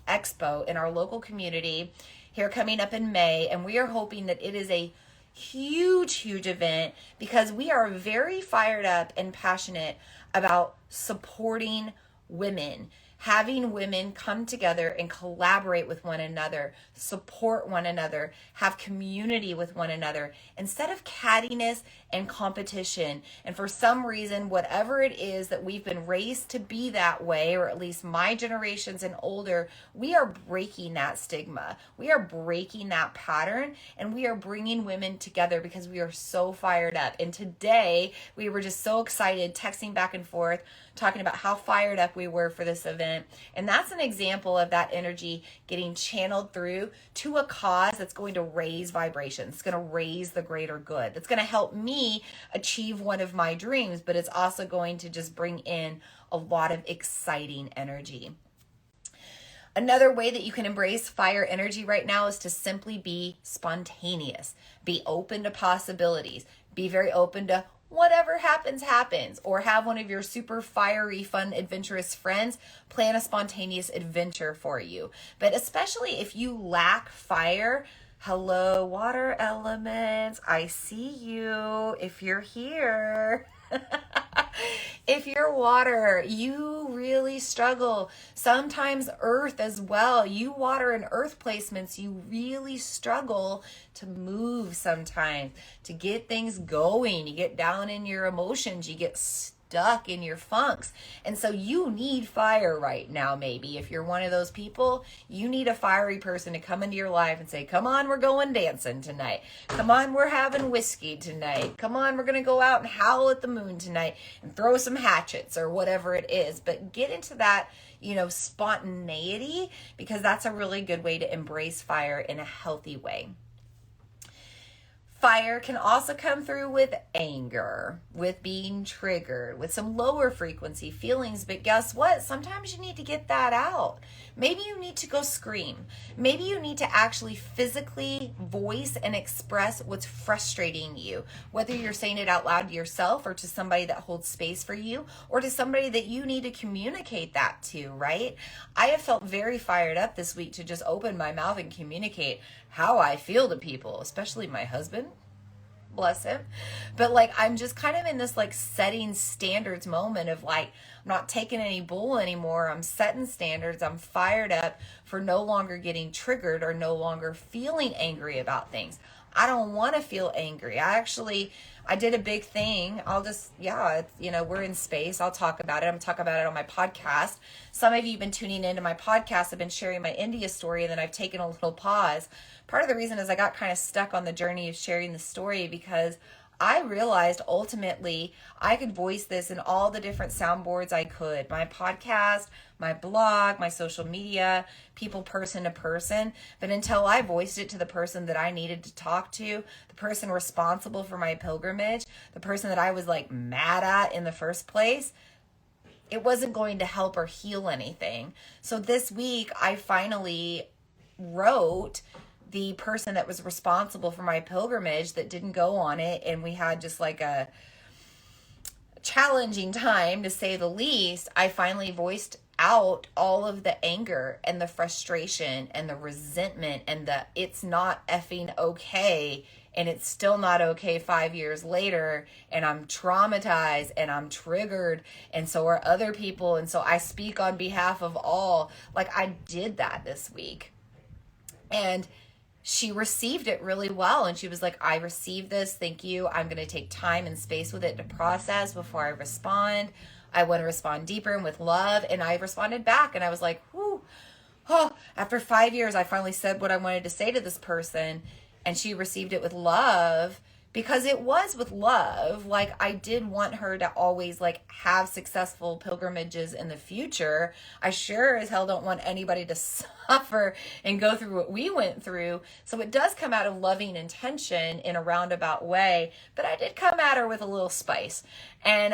expo in our local community here coming up in May, and we are hoping that it is a huge event because we are very fired up and passionate about supporting women, having women come together and collaborate with one another, support one another, have community with one another, instead of cattiness and competition. And for some reason, whatever it is that we've been raised to be that way, or at least my generations and older, we are breaking that stigma. We are breaking that pattern, and we are bringing women together because we are so fired up. And today, we were just so excited, texting back and forth, talking about how fired up we were for this event. And that's an example of that energy getting channeled through to a cause that's going to raise vibrations. It's going to raise the greater good. That's going to help me achieve one of my dreams, but it's also going to just bring in a lot of exciting energy. Another way that you can embrace fire energy right now is to simply be spontaneous. Be open to possibilities. Be very open to whatever happens, or have one of your super fiery, fun, adventurous friends plan a spontaneous adventure for you. But especially if you lack fire, hello, water elements, I see you if you're here. If you're water, you really struggle. Sometimes earth as well. You water and earth placements, you really struggle to move sometimes, to get things going. You get down in your emotions, you get stuck in your funks. And so you need fire right now, maybe. If you're one of those people, you need a fiery person to come into your life and say, come on, we're going dancing tonight. Come on, we're having whiskey tonight. Come on, we're going to go out and howl at the moon tonight and throw some hatchets or whatever it is. But get into that, spontaneity, because that's a really good way to embrace fire in a healthy way. Fire can also come through with anger, with being triggered, with some lower frequency feelings. But guess what? Sometimes you need to get that out. Maybe you need to go scream. Maybe you need to actually physically voice and express what's frustrating you, whether you're saying it out loud to yourself or to somebody that holds space for you or to somebody that you need to communicate that to, right? I have felt very fired up this week to just open my mouth and communicate how I feel to people, especially my husband. Bless him. But I'm just kind of in this setting standards moment of I'm not taking any bull anymore. I'm setting standards. I'm fired up for no longer getting triggered or no longer feeling angry about things. I don't want to feel angry. I did a big thing. We're in space. I'll talk about it. I'm talking about it on my podcast. Some of you have been tuning into my podcast. I've been sharing my India story, and then I've taken a little pause. Part of the reason is I got kind of stuck on the journey of sharing the story because I realized ultimately I could voice this in all the different soundboards I could. My podcast, my blog, my social media, people person to person. But until I voiced it to the person that I needed to talk to, the person responsible for my pilgrimage, the person that I was mad at in the first place, it wasn't going to help or heal anything. So this week I finally wrote the person that was responsible for my pilgrimage that didn't go on it, and we had just a challenging time, to say the least. I finally voiced out all of the anger and the frustration and the resentment and the it's not effing okay, and it's still not okay 5 years later, and I'm traumatized and I'm triggered, and so are other people, and so I speak on behalf of all. I did that this week, and she received it really well. And she was like, I received this. Thank you. I'm going to take time and space with it to process before I respond. I want to respond deeper and with love. And I responded back, and I was like, whoo, after 5 years, I finally said what I wanted to say to this person, and she received it with love. Because it was with love. I did want her to always have successful pilgrimages in the future. I sure as hell don't want anybody to suffer and go through what we went through. So it does come out of loving intention in a roundabout way. But I did come at her with a little spice. And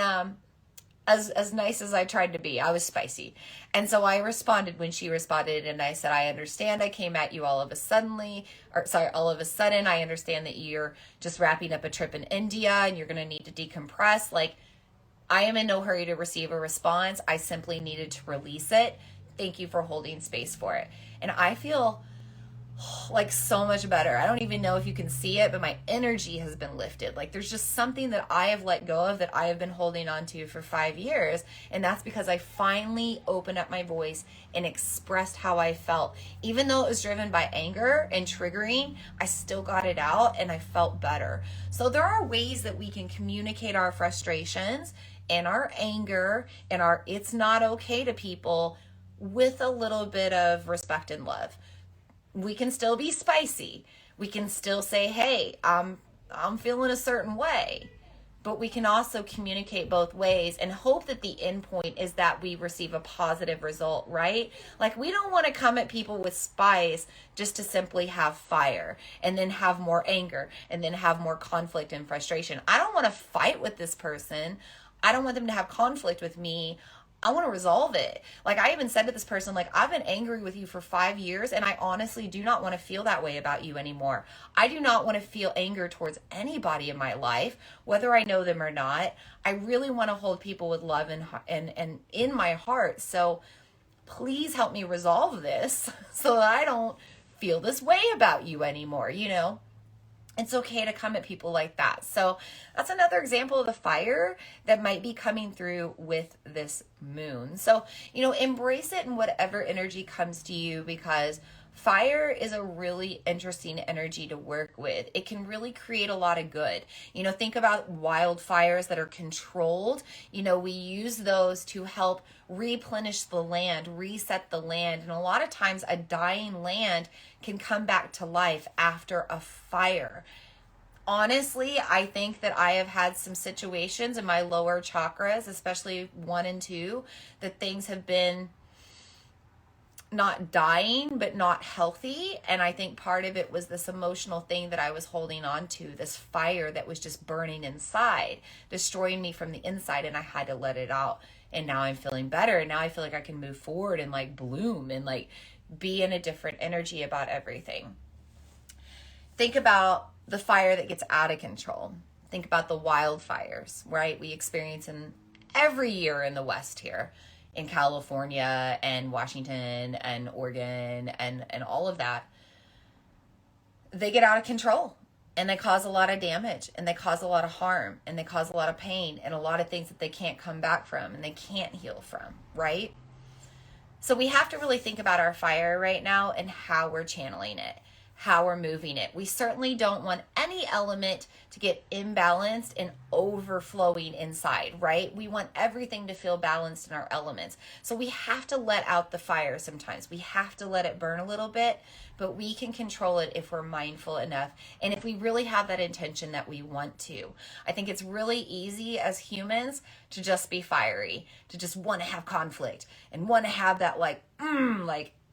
as nice as I tried to be, I was spicy. And so I responded when she responded, and I said, I understand I came at you all of a sudden. I understand that you're just wrapping up a trip in India and you're going to need to decompress. I am in no hurry to receive a response. I simply needed to release it. Thank you for holding space for it. And I feel so much better. I don't even know if you can see it, but my energy has been lifted. There's just something that I have let go of that I have been holding on to for 5 years. And that's because I finally opened up my voice and expressed how I felt. Even though it was driven by anger and triggering, I still got it out and I felt better. So there are ways that we can communicate our frustrations and our anger and our it's not okay to people with a little bit of respect and love. We can still be spicy. We can still say, hey, I'm feeling a certain way. But we can also communicate both ways and hope that the end point is that we receive a positive result, right? We don't want to come at people with spice just to simply have fire and then have more anger and then have more conflict and frustration. I don't want to fight with this person. I don't want them to have conflict with me. I want to resolve it. I even said to this person, I've been angry with you for 5 years, and I honestly do not want to feel that way about you anymore. I do not want to feel anger towards anybody in my life, whether I know them or not. I really want to hold people with love and in my heart. So please help me resolve this so that I don't feel this way about you anymore, It's okay to come at people like that. So that's another example of the fire that might be coming through with this moon. So, embrace it in whatever energy comes to you, because fire is a really interesting energy to work with. It can really create a lot of good. Think about wildfires that are controlled. We use those to help replenish the land, reset the land. And a lot of times a dying land can come back to life after a fire. Honestly, I think that I have had some situations in my lower chakras, especially 1 and 2, that things have been not dying, but not healthy. And I think part of it was this emotional thing that I was holding on to, this fire that was just burning inside, destroying me from the inside, and I had to let it out. And now I'm feeling better. And now I feel like I can move forward and like bloom and like be in a different energy about everything. Think about the fire that gets out of control. Think about the wildfires, right? We experience in every year in the West here, in California and Washington and Oregon and all of that. They get out of control and they cause a lot of damage and they cause a lot of harm and they cause a lot of pain and a lot of things that they can't come back from and they can't heal from, right? So we have to really think about our fire right now and how we're channeling it, how we're moving it. We certainly don't want any element to get imbalanced and overflowing inside, right? We want everything to feel balanced in our elements. So we have to let out the fire sometimes. We have to let it burn a little bit, but we can control it if we're mindful enough and if we really have that intention that we want to. I think it's really easy as humans to just be fiery, to just want to have conflict and want to have that like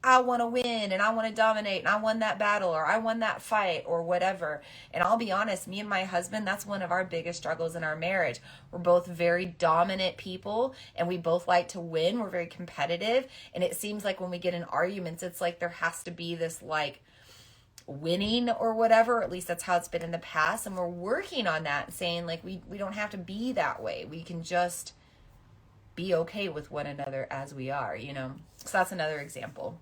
I want to win and I want to dominate and I won that battle or I won that fight or whatever. And I'll be honest, me and my husband, that's one of our biggest struggles in our marriage. We're both very dominant people and we both like to win. We're very competitive. And it seems like when we get in arguments, it's like there has to be this like winning or whatever. At least that's how it's been in the past. And we're working on that and saying like, we don't have to be that way. We can just be okay with one another as we are, So that's another example.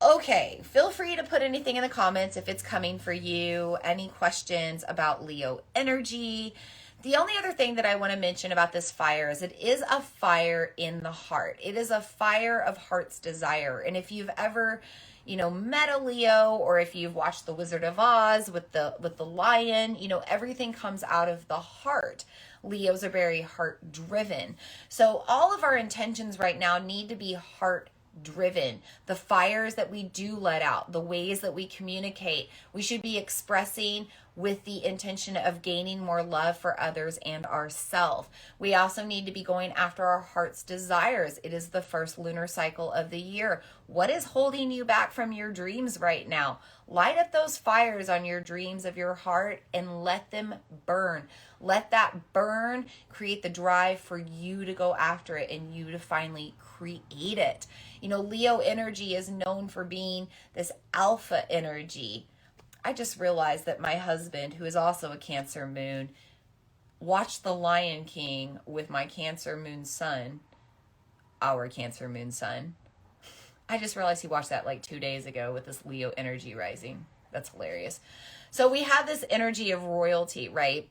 Okay, feel free to put anything in the comments if it's coming for you, any questions about Leo energy. The only other thing that I want to mention about this fire is it is a fire in the heart. It is a fire of heart's desire. And if you've ever, met a Leo, or if you've watched The Wizard of Oz with the lion, everything comes out of the heart. Leos are very heart driven. So all of our intentions right now need to be heart driven. The fires that we do let out, the ways that we communicate, we should be expressing with the intention of gaining more love for others and ourselves. We also need to be going after our heart's desires. It is the first lunar cycle of the year. What is holding you back from your dreams right now? Light up those fires on your dreams of your heart and let them burn. Let that burn create the drive for you to go after it and you to finally create it. Leo energy is known for being this alpha energy. I just realized that my husband, who is also a Cancer moon, watched The Lion King with my Cancer moon son, our Cancer moon son. I just realized he watched that like 2 days ago with this Leo energy rising. That's hilarious. So we have this energy of royalty, right?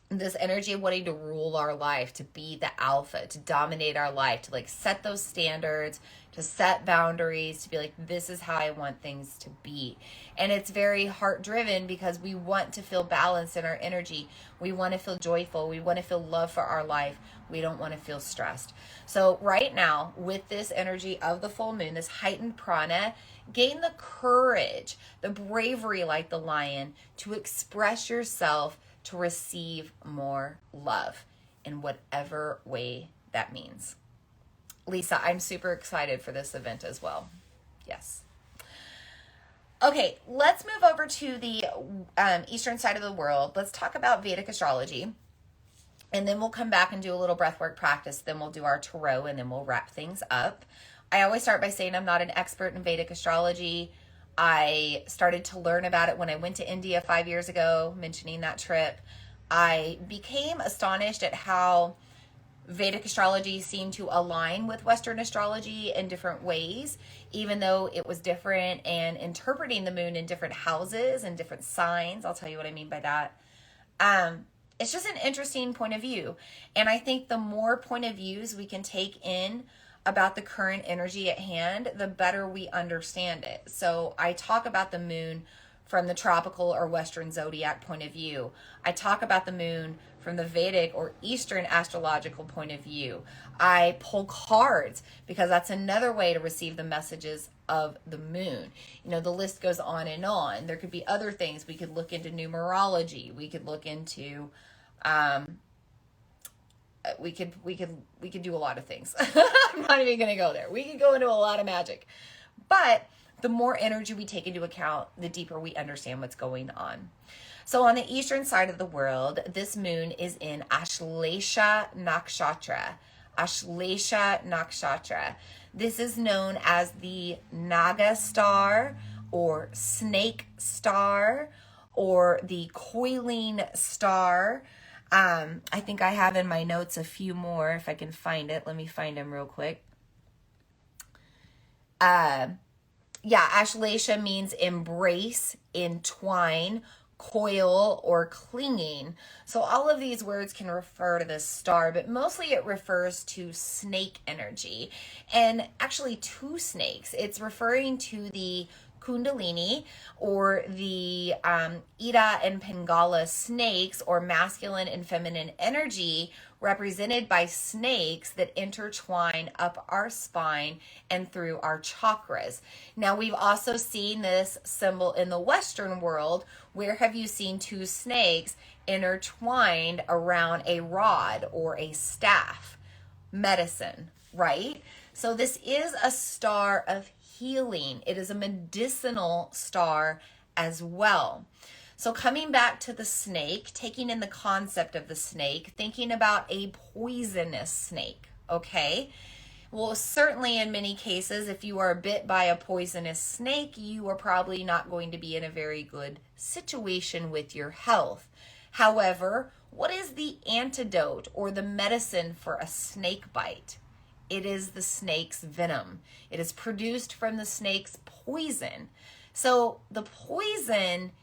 This energy of wanting to rule our life, to be the alpha, to dominate our life, to like set those standards, to set boundaries, to be like, this is how I want things to be. And it's very heart driven because we want to feel balanced in our energy. We want to feel joyful. We want to feel love for our life. We don't want to feel stressed. So right now, with this energy of the full moon, this heightened prana, gain the courage, the bravery like the lion to express yourself, to receive more love in whatever way that means. Lisa, I'm super excited for this event as well. Yes. Okay, let's move over to the eastern side of the world. Let's talk about Vedic astrology. And then we'll come back and do a little breathwork practice. Then we'll do our tarot and then we'll wrap things up. I always start by saying I'm not an expert in Vedic astrology. I started to learn about it when I went to India 5 years ago, mentioning that trip. I became astonished at how Vedic astrology seemed to align with Western astrology in different ways, even though it was different and interpreting the moon in different houses and different signs. I'll tell you what I mean by that. It's just an interesting point of view. And I think the more point of views we can take in about the current energy at hand, the better we understand it. So I talk about the moon from the tropical or Western zodiac point of view. I talk about the moon from the Vedic or Eastern astrological point of view. I pull cards because that's another way to receive the messages of the moon. You know, the list goes on and on. There could be other things. We could look into numerology. We could look into we could do a lot of things. I'm not even going to go there. We could go into a lot of magic. But the more energy we take into account, the deeper we understand what's going on. So on the eastern side of the world, this moon is in Ashlesha Nakshatra. Ashlesha Nakshatra. This is known as the Naga star or snake star or the coiling star. I think I have in my notes a few more if I can find it. Let me find them real quick. Yeah, Ashlesha means embrace, entwine, coil, or clinging. So all of these words can refer to this star, but mostly it refers to snake energy. And actually two snakes. It's referring to the Kundalini or the Ida and Pingala snakes, or masculine and feminine energy represented by snakes that intertwine up our spine and through our chakras. Now, we've also seen this symbol in the Western world. Where have you seen two snakes intertwined around a rod or a staff? Medicine, right? So this is a star of healing. It is a medicinal star as well. So coming back to the snake, taking in the concept of the snake, thinking about a poisonous snake, okay? Well, certainly in many cases, if you are bit by a poisonous snake, you are probably not going to be in a very good situation with your health. However, what is the antidote or the medicine for a snake bite? It is the snake's venom. It is produced from the snake's poison. So the poison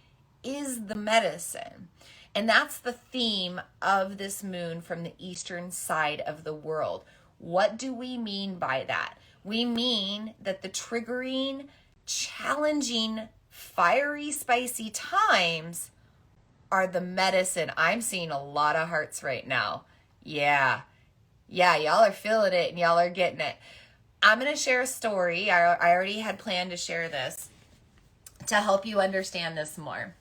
is the medicine. And that's the theme of this moon from the eastern side of the world. What do we mean by that? We mean that the triggering, challenging, fiery, spicy times are the medicine. I'm seeing a lot of hearts right now. Yeah, y'all are feeling it and y'all are getting it. I'm going to share a story. I already had planned to share this to help you understand this more.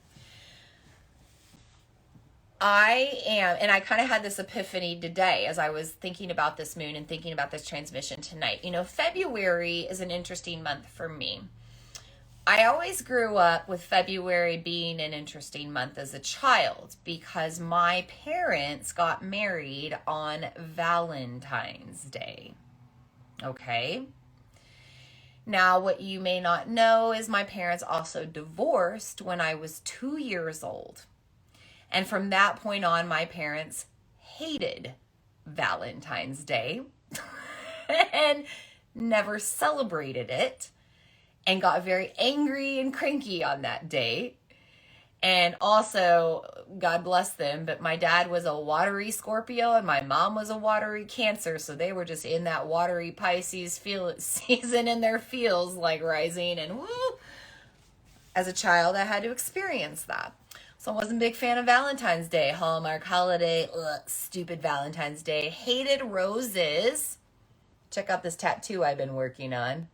I kind of had this epiphany today as I was thinking about this moon and thinking about this transmission tonight. You know, February is an interesting month for me. I always grew up with February being an interesting month as a child because my parents got married on Valentine's Day. Okay. Now, what you may not know is my parents also divorced when I was 2 years old. And from that point on, my parents hated Valentine's Day and never celebrated it and got very angry and cranky on that day. And also, God bless them, but my dad was a watery Scorpio and my mom was a watery Cancer. So they were just in that watery Pisces season in their feels, like rising. And woo, as a child, I had to experience that. So I wasn't a big fan of Valentine's Day, Hallmark holiday, stupid Valentine's Day. Hated roses. Check out this tattoo I've been working on.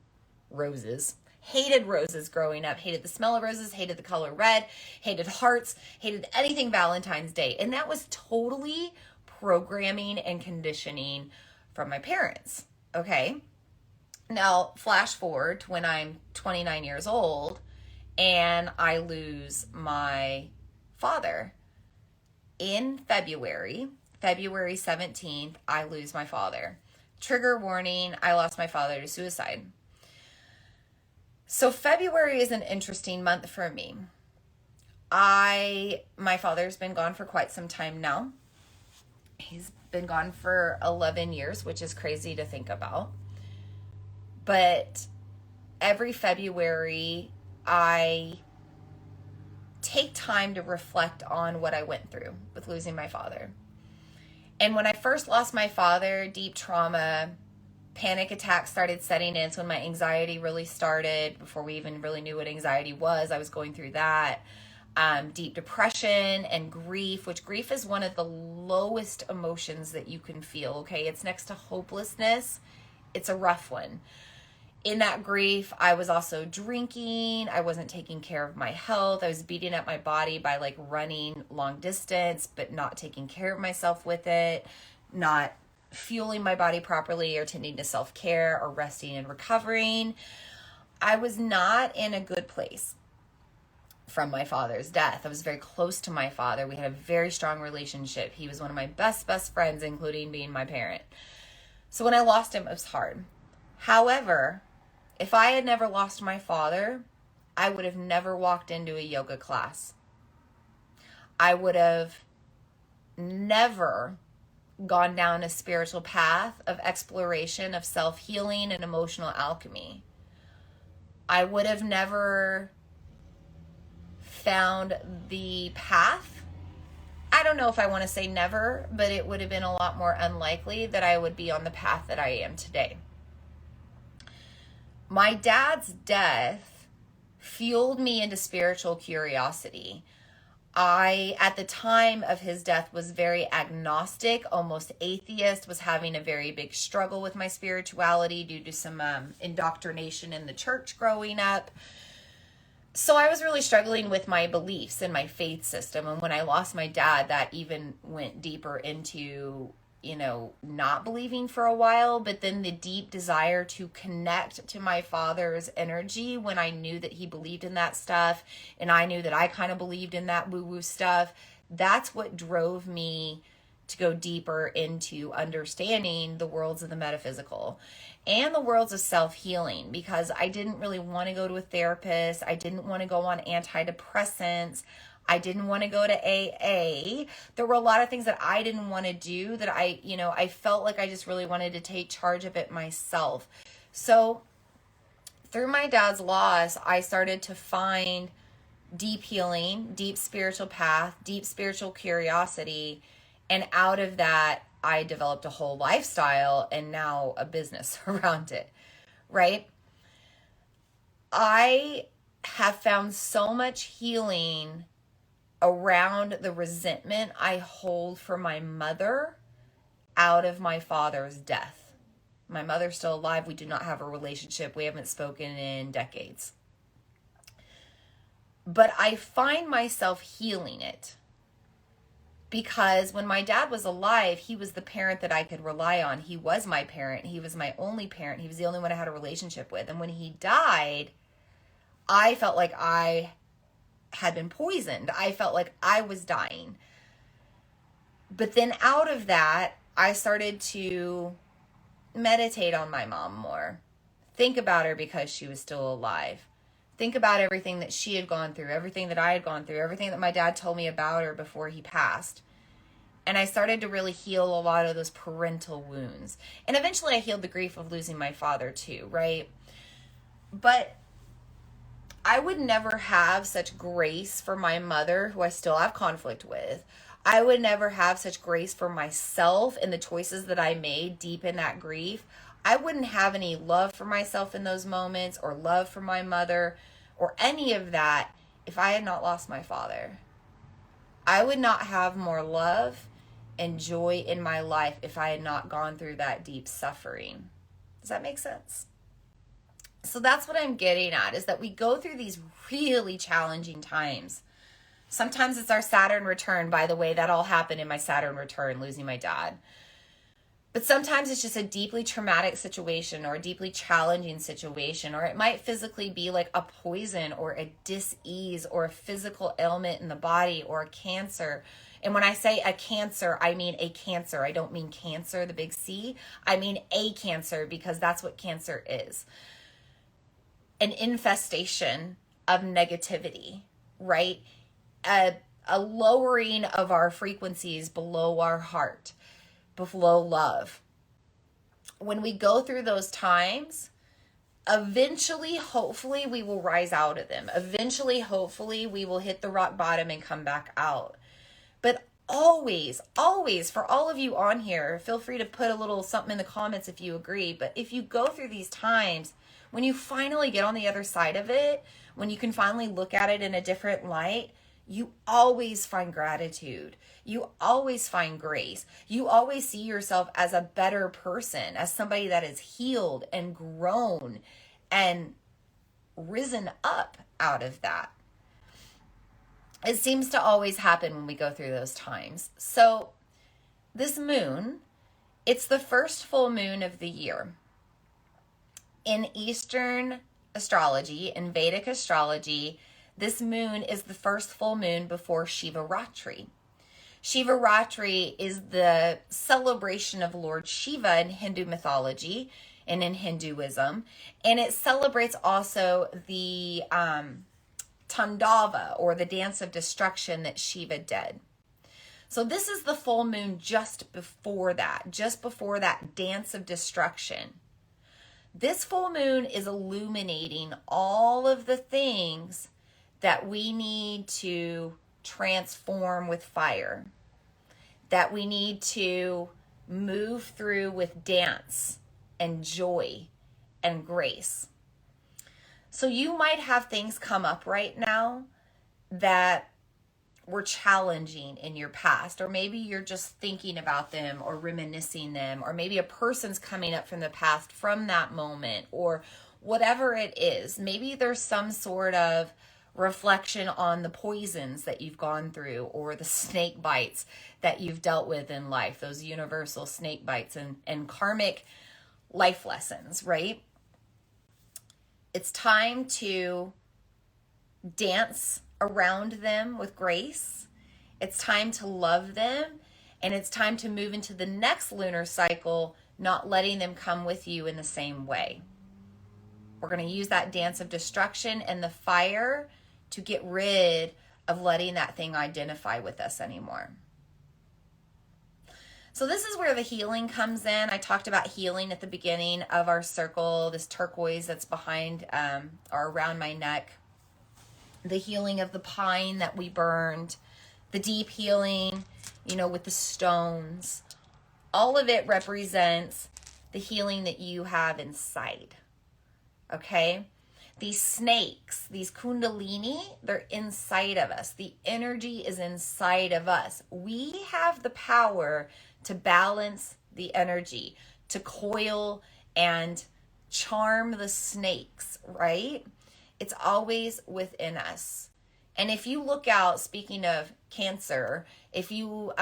Roses. Hated roses growing up. Hated the smell of roses. Hated the color red. Hated hearts. Hated anything Valentine's Day. And that was totally programming and conditioning from my parents. Okay. Now, flash forward to when I'm 29 years old and I lose my father. In February 17th, I lose my father. Trigger warning, I lost my father to suicide. So February is an interesting month for me. My father's been gone for quite some time now. He's been gone for 11 years, which is crazy to think about. But every February, I take time to reflect on what I went through with losing my father. And when I first lost my father, deep trauma, panic attacks started setting in. So when my anxiety really started, before we even really knew what anxiety was, I was going through that. Deep depression and grief, which grief is one of the lowest emotions that you can feel, okay? It's next to hopelessness. It's a rough one. In that grief, I was also drinking. I wasn't taking care of my health. I was beating up my body by like running long distance, but not taking care of myself with it, not fueling my body properly or tending to self-care or resting and recovering. I was not in a good place from my father's death. I was very close to my father. We had a very strong relationship. He was one of my best friends, including being my parent. So when I lost him, it was hard. However, if I had never lost my father, I would have never walked into a yoga class. I would have never gone down a spiritual path of exploration, of self-healing and emotional alchemy. I would have never found the path. I don't know if I want to say never, but it would have been a lot more unlikely that I would be on the path that I am today. My dad's death fueled me into spiritual curiosity. I, at the time of his death, was very agnostic, almost atheist, was having a very big struggle with my spirituality due to some indoctrination in the church growing up. So I was really struggling with my beliefs and my faith system. And when I lost my dad, that even went deeper into, not believing for a while, but then the deep desire to connect to my father's energy when I knew that he believed in that stuff and I knew that I kind of believed in that woo-woo stuff. That's what drove me to go deeper into understanding the worlds of the metaphysical and the worlds of self-healing, because I didn't really want to go to a therapist. I didn't want to go on antidepressants. I didn't want to go to AA. There were a lot of things that I didn't want to do that I felt like I just really wanted to take charge of it myself. So through my dad's loss, I started to find deep healing, deep spiritual path, deep spiritual curiosity. And out of that, I developed a whole lifestyle and now a business around it, right? I have found so much healing around the resentment I hold for my mother out of my father's death. My mother's still alive. We do not have a relationship. We haven't spoken in decades. But I find myself healing it because when my dad was alive, he was the parent that I could rely on. He was my parent. He was my only parent. He was the only one I had a relationship with. And when he died, I felt like I had been poisoned. I felt like I was dying. But then out of that, I started to meditate on my mom more. Think about her because she was still alive. Think about everything that she had gone through, everything that I had gone through, everything that my dad told me about her before he passed. And I started to really heal a lot of those parental wounds. And eventually I healed the grief of losing my father too, right? But I would never have such grace for my mother, who I still have conflict with. I would never have such grace for myself and the choices that I made deep in that grief. I wouldn't have any love for myself in those moments or love for my mother or any of that if I had not lost my father. I would not have more love and joy in my life if I had not gone through that deep suffering. Does that make sense? So that's what I'm getting at, is that we go through these really challenging times. Sometimes it's our Saturn return. By the way, that all happened in my Saturn return, losing my dad. But sometimes it's just a deeply traumatic situation or a deeply challenging situation, or it might physically be like a poison or a dis-ease or a physical ailment in the body or a cancer. And when I say a cancer, I mean a cancer. I don't mean cancer, the big C. I mean a cancer, because that's what cancer is. An infestation of negativity, right? A lowering of our frequencies below our heart. below love. When we go through those times, eventually, hopefully, we will rise out of them. Eventually, hopefully, we will hit the rock bottom and come back out. But always, always, for all of you on here, feel free to put a little something in the comments if you agree. But if you go through these times, when you finally get on the other side of it, when you can finally look at it in a different light, you always find gratitude. You always find grace. You always see yourself as a better person, as somebody that is healed and grown and risen up out of that. It seems to always happen when we go through those times. So this moon, it's the first full moon of the year. In Eastern astrology, in Vedic astrology, this moon is the first full moon before Shivaratri. Shivaratri is the celebration of Lord Shiva in Hindu mythology and in Hinduism. And it celebrates also the Tandava, or the dance of destruction that Shiva did. So this is the full moon just before that dance of destruction. This full moon is illuminating all of the things that we need to transform with fire, that we need to move through with dance and joy and grace. So you might have things come up right now that were challenging in your past, or maybe you're just thinking about them or reminiscing them, or maybe a person's coming up from the past from that moment, or whatever it is. Maybe there's some sort of reflection on the poisons that you've gone through, or the snake bites that you've dealt with in life, those universal snake bites and karmic life lessons, right? It's time to dance around them with grace. It's time to love them, and it's time to move into the next lunar cycle, not letting them come with you in the same way. We're going to use that dance of destruction and the fire to get rid of letting that thing identify with us anymore. So this is where the healing comes in. I talked about healing at the beginning of our circle, this turquoise that's behind or around my neck. The healing of the pine that we burned, the deep healing, with the stones. All of it represents the healing that you have inside. Okay? These snakes, these kundalini, they're inside of us. The energy is inside of us. We have the power to balance the energy, to coil and charm the snakes, right? It's always within us. And if you look out, speaking of Cancer, if you,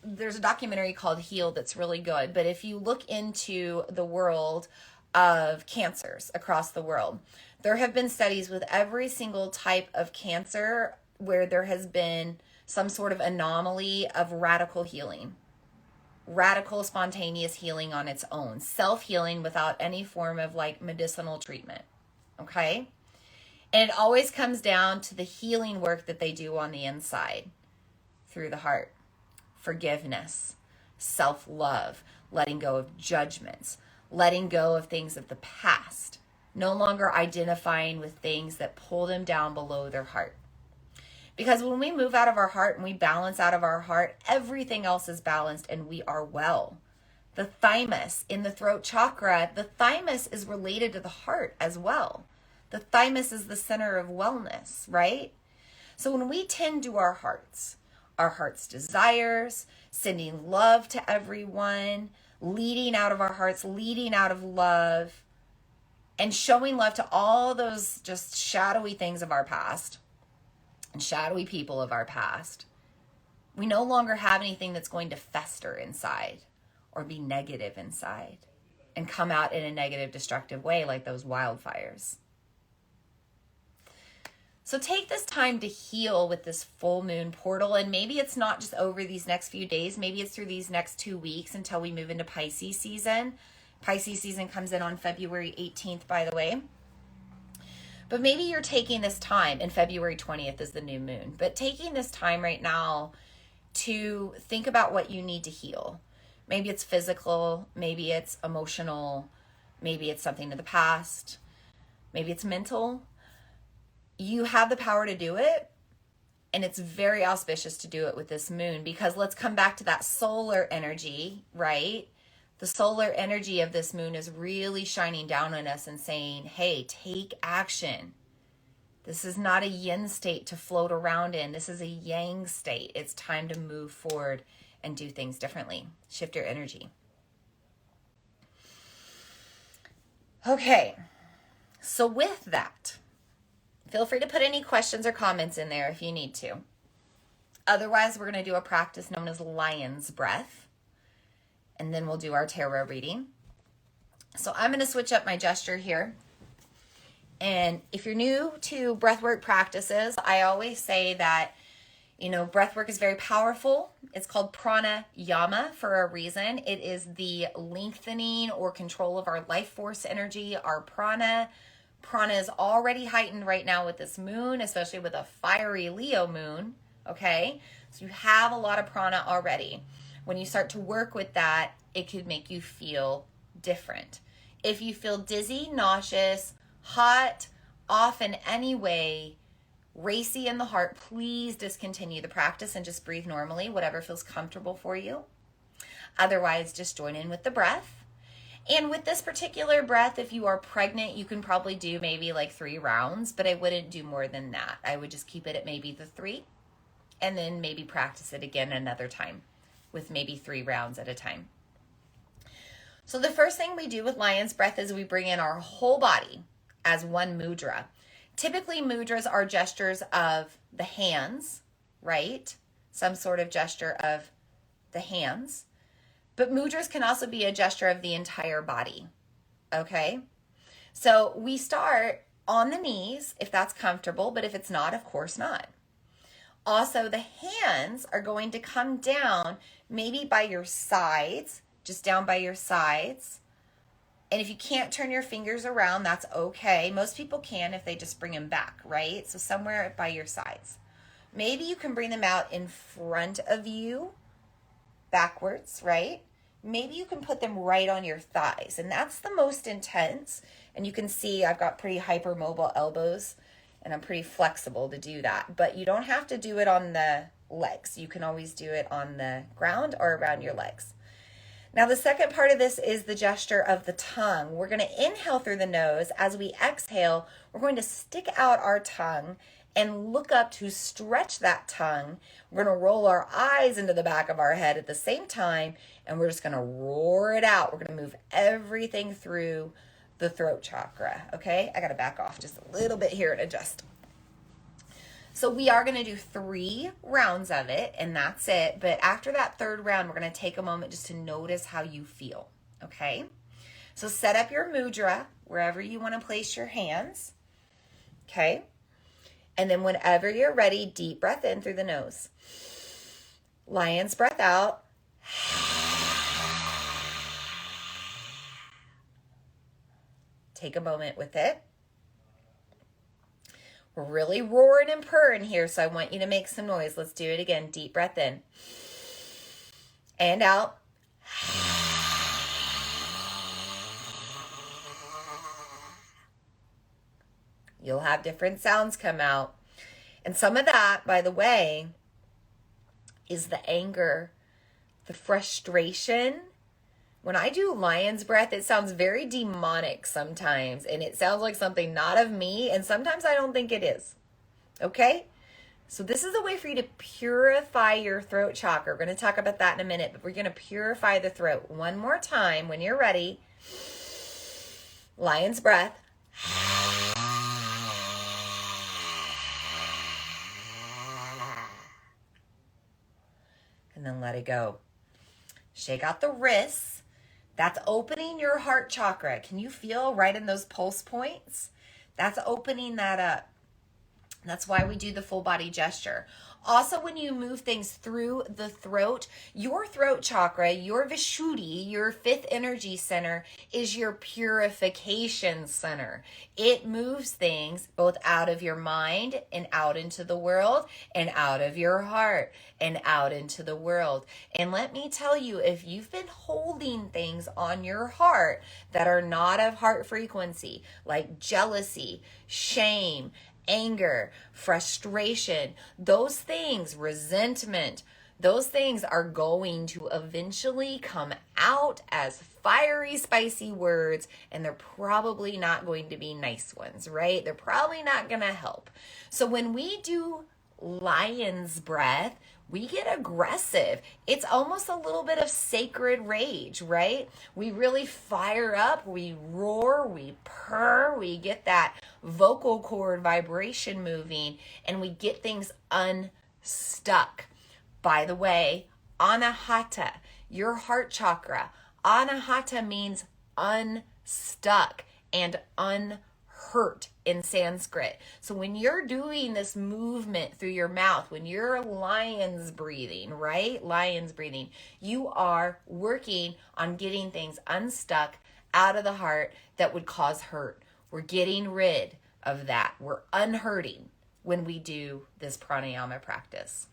there's a documentary called Heal that's really good, but if you look into the world of cancers across the world, there have been studies with every single type of cancer where there has been some sort of anomaly of radical healing. Radical spontaneous healing on its own, self-healing without any form of medicinal treatment, okay? And it always comes down to the healing work that they do on the inside through the heart. Forgiveness, self-love, letting go of judgments, letting go of things of the past, no longer identifying with things that pull them down below their heart. Because when we move out of our heart and we balance out of our heart, everything else is balanced and we are well. The thymus in the throat chakra, the thymus is related to the heart as well. The thymus is the center of wellness, right? So when we tend to our heart's desires, sending love to everyone, leading out of our hearts, leading out of love, and showing love to all those just shadowy things of our past and shadowy people of our past, we no longer have anything that's going to fester inside or be negative inside and come out in a negative, destructive way like those wildfires. So take this time to heal with this full moon portal, and maybe it's not just over these next few days, maybe it's through these next 2 weeks until we move into Pisces season. Pisces season comes in on February 18th, by the way. But maybe you're taking this time, and February 20th is the new moon, but taking this time right now to think about what you need to heal. Maybe it's physical, maybe it's emotional, maybe it's something in the past, maybe it's mental. You have the power to do it, and it's very auspicious to do it with this moon, because let's come back to that solar energy, right? The solar energy of this moon is really shining down on us and saying, hey, take action. This is not a yin state to float around in. This is a yang state. It's time to move forward and do things differently. Shift your energy. Okay, so with that, feel free to put any questions or comments in there if you need to. Otherwise, we're going to do a practice known as lion's breath, and then we'll do our tarot reading. So I'm going to switch up my gesture here. And if you're new to breathwork practices, I always say that, breathwork is very powerful. It's called pranayama for a reason. It is the lengthening or control of our life force energy, our prana. Prana is already heightened right now with this moon, especially with a fiery Leo moon, okay? So you have a lot of prana already. When you start to work with that, it could make you feel different. If you feel dizzy, nauseous, hot, off in any way, racy in the heart, please discontinue the practice and just breathe normally, whatever feels comfortable for you. Otherwise, just join in with the breath. And with this particular breath, if you are pregnant, you can probably do maybe like 3 rounds, but I wouldn't do more than that. I would just keep it at maybe the 3, and then maybe practice it again another time with maybe 3 rounds at a time. So the first thing we do with lion's breath is we bring in our whole body as one mudra. Typically, mudras are gestures of the hands, right? Some sort of gesture of the hands. But mudras can also be a gesture of the entire body, okay? So we start on the knees, if that's comfortable, but if it's not, of course not. Also, the hands are going to come down maybe by your sides, just down by your sides. And if you can't turn your fingers around, that's okay. Most people can if they just bring them back, right? So somewhere by your sides. Maybe you can bring them out in front of you, backwards, right? Maybe you can put them right on your thighs, and that's the most intense. And you can see I've got pretty hypermobile elbows, and I'm pretty flexible to do that. But you don't have to do it on the legs. You can always do it on the ground or around your legs. Now, the second part of this is the gesture of the tongue. We're going to inhale through the nose. As we exhale, we're going to stick out our tongue and look up to stretch that tongue. We're going to roll our eyes into the back of our head at the same time, and we're just going to roar it out. We're going to move everything through the throat chakra, okay? I got to back off just a little bit here and adjust. So we are going to do 3 rounds of it, and that's it. But after that 3rd round, we're going to take a moment just to notice how you feel, okay? So set up your mudra wherever you want to place your hands, okay? And then whenever you're ready, deep breath in through the nose. Lion's breath out. Take a moment with it. We're really roaring and purring here, so I want you to make some noise. Let's do it again. Deep breath in. And out. You'll have different sounds come out. And some of that, by the way, is the anger, the frustration. When I do lion's breath, it sounds very demonic sometimes, and it sounds like something not of me, and sometimes I don't think it is. Okay? So this is a way for you to purify your throat chakra. We're going to talk about that in a minute, but we're going to purify the throat. One more time when you're ready. Lion's breath. And then let it go. Shake out the wrists. That's opening your heart chakra. Can you feel right in those pulse points? That's opening that up. That's why we do the full body gesture. Also, when you move things through the throat, your throat chakra, your Vishuddhi, your fifth energy center, is your purification center. It moves things both out of your mind and out into the world, and out of your heart and out into the world. And let me tell you, if you've been holding things on your heart that are not of heart frequency, like jealousy, shame, anger, frustration, those things, resentment, those things are going to eventually come out as fiery, spicy words, and they're probably not going to be nice ones, right? They're probably not going to help. So when we do lion's breath, we get aggressive. It's almost a little bit of sacred rage, right? We really fire up, we roar, we purr, we get that vocal cord vibration moving, and we get things unstuck. By the way, anahata, your heart chakra, anahata means unstuck and unhurt in Sanskrit. So when you're doing this movement through your mouth, when you're lion's breathing, right? Lion's breathing, you are working on getting things unstuck out of the heart that would cause hurt. We're getting rid of that. We're unhurting when we do this pranayama practice.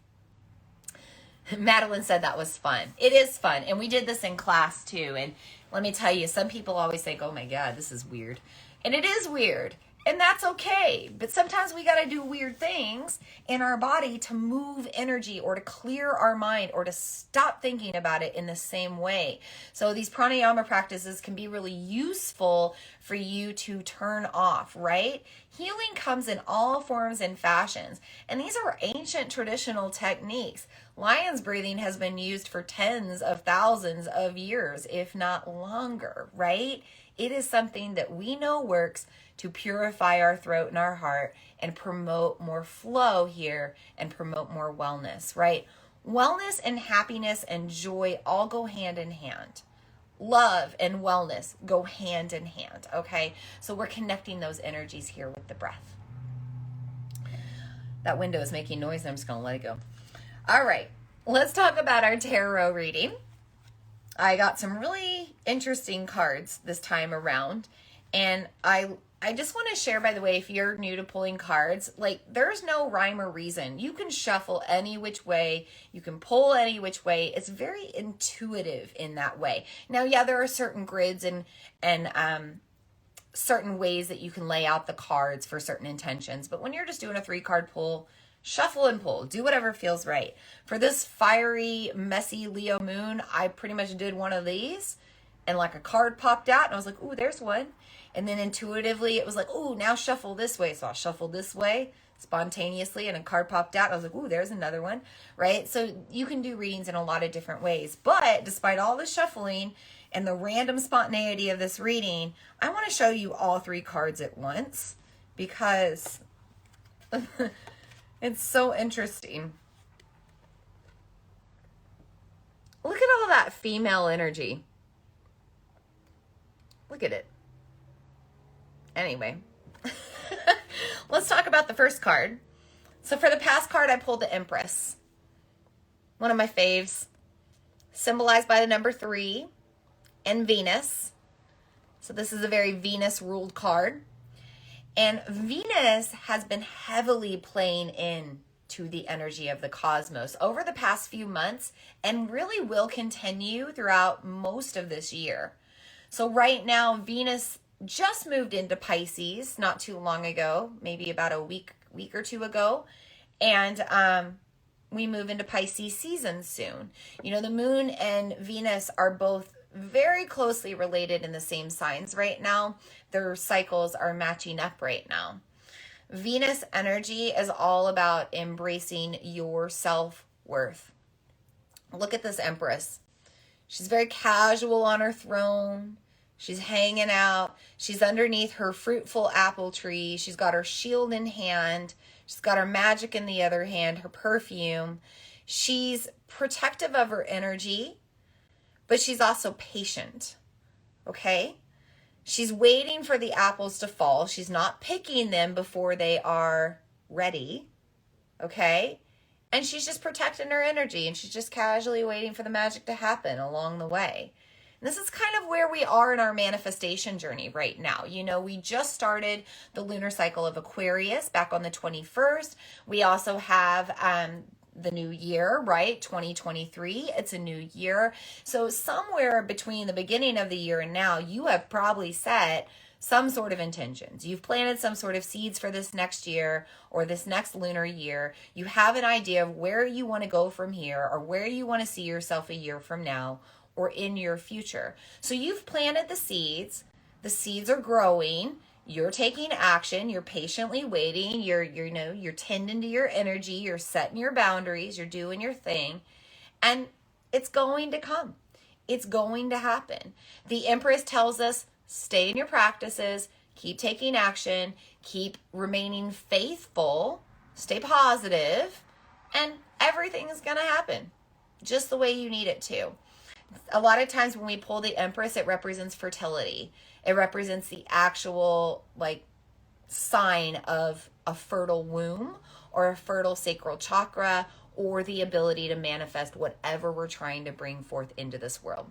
Madeline said that was fun. It is fun. And we did this in class too. And let me tell you, some people always think, oh my God, this is weird. And it is weird. And that's okay. But sometimes we got to do weird things in our body to move energy or to clear our mind or to stop thinking about it in the same way. So these pranayama practices can be really useful for you to turn off, right? Healing comes in all forms and fashions. And these are ancient traditional techniques. Lion's breathing has been used for tens of thousands of years, if not longer, right? It is something that we know works to purify our throat and our heart and promote more flow here and promote more wellness, right? Wellness and happiness and joy all go hand in hand. Love and wellness go hand in hand, okay? So we're connecting those energies here with the breath. That window is making noise, and I'm just going to let it go. All right, let's talk about our tarot reading. I got some really interesting cards this time around, and I just want to share, by the way, if you're new to pulling cards, like, there's no rhyme or reason. You can shuffle any which way. You can pull any which way. It's very intuitive in that way. Now, yeah, there are certain grids and certain ways that you can lay out the cards for certain intentions. But when you're just doing a 3-card pull, shuffle and pull. Do whatever feels right. For this fiery, messy Leo moon, I pretty much did one of these, and like a card popped out, and I was like, ooh, there's one. And then intuitively, it was like, ooh, now shuffle this way. So I'll shuffle this way spontaneously, and a card popped out. I was like, ooh, there's another one, right? So you can do readings in a lot of different ways. But despite all the shuffling and the random spontaneity of this reading, I want to show you all 3 cards at once because it's so interesting. Look at all that female energy. Look at it. Anyway, let's talk about the first card. So for the past card, I pulled the Empress. One of my faves, symbolized by the number 3 and Venus. So this is a very Venus-ruled card. And Venus has been heavily playing in to the energy of the cosmos over the past few months and really will continue throughout most of this year. So right now, Venus just moved into Pisces not too long ago, maybe about a week or two ago. And we move into Pisces season soon. You know, the moon and Venus are both very closely related in the same signs right now. Their cycles are matching up right now. Venus energy is all about embracing your self-worth. Look at this Empress. She's very casual on her throne. She's hanging out. She's underneath her fruitful apple tree. She's got her shield in hand. She's got her magic in the other hand, her perfume. She's protective of her energy, but she's also patient, okay? She's waiting for the apples to fall. She's not picking them before they are ready, okay? And she's just protecting her energy, and she's just casually waiting for the magic to happen along the way. And this is kind of where we are in our manifestation journey right now. You know, we just started the lunar cycle of Aquarius back on the 21st. We also have the new year, right? 2023. It's a new year. So somewhere between the beginning of the year and now, you have probably set some sort of intentions. You've planted some sort of seeds for this next year or this next lunar year. You have an idea of where you want to go from here or where you want to see yourself a year from now or in your future. So you've planted the seeds. The seeds are growing. You're taking action. You're patiently waiting. You're tending to your energy. You're setting your boundaries. You're doing your thing. And it's going to come. It's going to happen. The Empress tells us, stay in your practices, keep taking action, keep remaining faithful, stay positive, and everything is going to happen just the way you need it to. A lot of times when we pull the Empress, it represents fertility. It represents the actual sign of a fertile womb or a fertile sacral chakra or the ability to manifest whatever we're trying to bring forth into this world.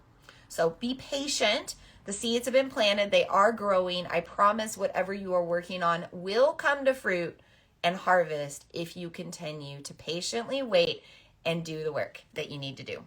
So be patient. The seeds have been planted. They are growing. I promise whatever you are working on will come to fruit and harvest if you continue to patiently wait and do the work that you need to do.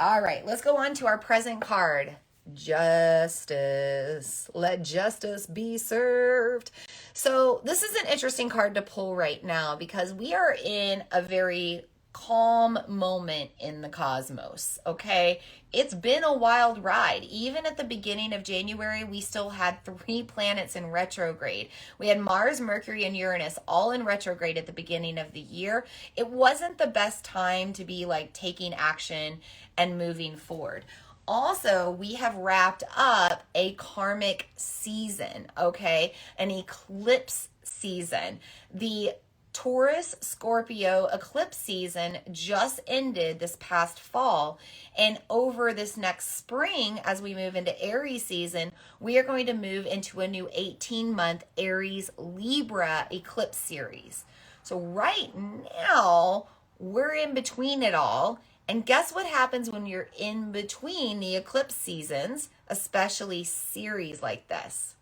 All right, let's go on to our present card. Justice. Let justice be served. So this is an interesting card to pull right now because we are in a very calm moment in the cosmos, okay? It's been a wild ride. Even at the beginning of January, we still had 3 planets in retrograde. We had Mars, Mercury, and Uranus all in retrograde at the beginning of the year. It wasn't the best time to be taking action and moving forward. Also, we have wrapped up a karmic season, okay? An eclipse season. The Taurus Scorpio eclipse season just ended this past fall, and over this next spring, as we move into Aries season, we are going to move into a new 18-month Aries Libra eclipse series. So right now, we're in between it all, and guess what happens when you're in between the eclipse seasons, especially series like this?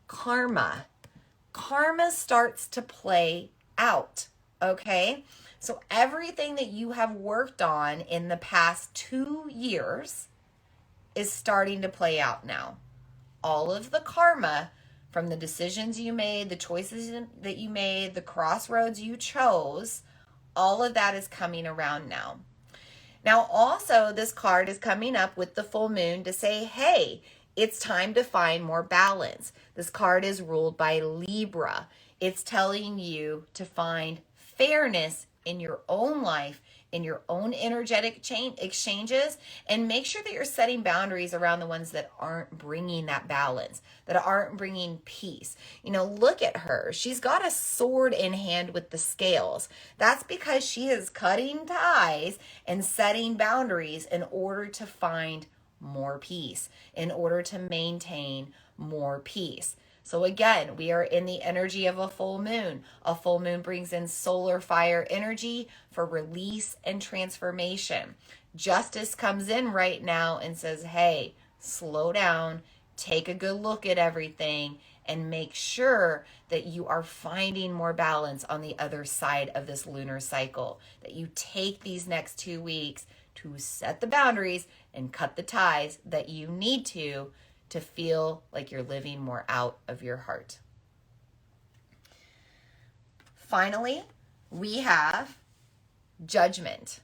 Karma starts to play out, okay? So everything that you have worked on in the past 2 years is starting to play out now. All of the karma from the decisions you made, the choices that you made, the crossroads you chose, all of that is coming around now. Now also, this card is coming up with the full moon to say, hey, it's time to find more balance. This card is ruled by Libra. It's telling you to find fairness in your own life, in your own energetic exchanges, and make sure that you're setting boundaries around the ones that aren't bringing that balance, that aren't bringing peace. You know, look at her. She's got a sword in hand with the scales. That's because she is cutting ties and setting boundaries in order to find more peace, in order to maintain more peace. So again, we are in the energy of a full moon. A full moon brings in solar fire energy for release and transformation. Justice comes in right now and says, hey, slow down, take a good look at everything, and make sure that you are finding more balance on the other side of this lunar cycle, that you take these next 2 weeks to set the boundaries and cut the ties that you need to feel like you're living more out of your heart. Finally, we have Judgment.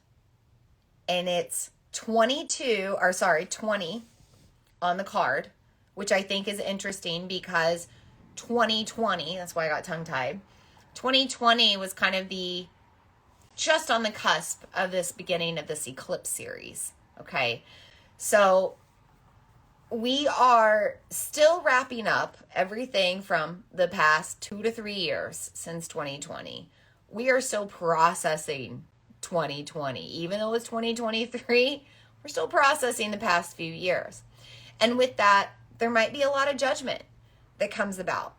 And it's 20 on the card, which I think is interesting because 2020, that's why I got tongue-tied, 2020 was kind of just on the cusp of this beginning of this eclipse series, okay? So we are still wrapping up everything from the past 2 to 3 years since 2020. We are still processing 2020. Even though it's 2023, we're still processing the past few years. And with that, there might be a lot of judgment that comes about.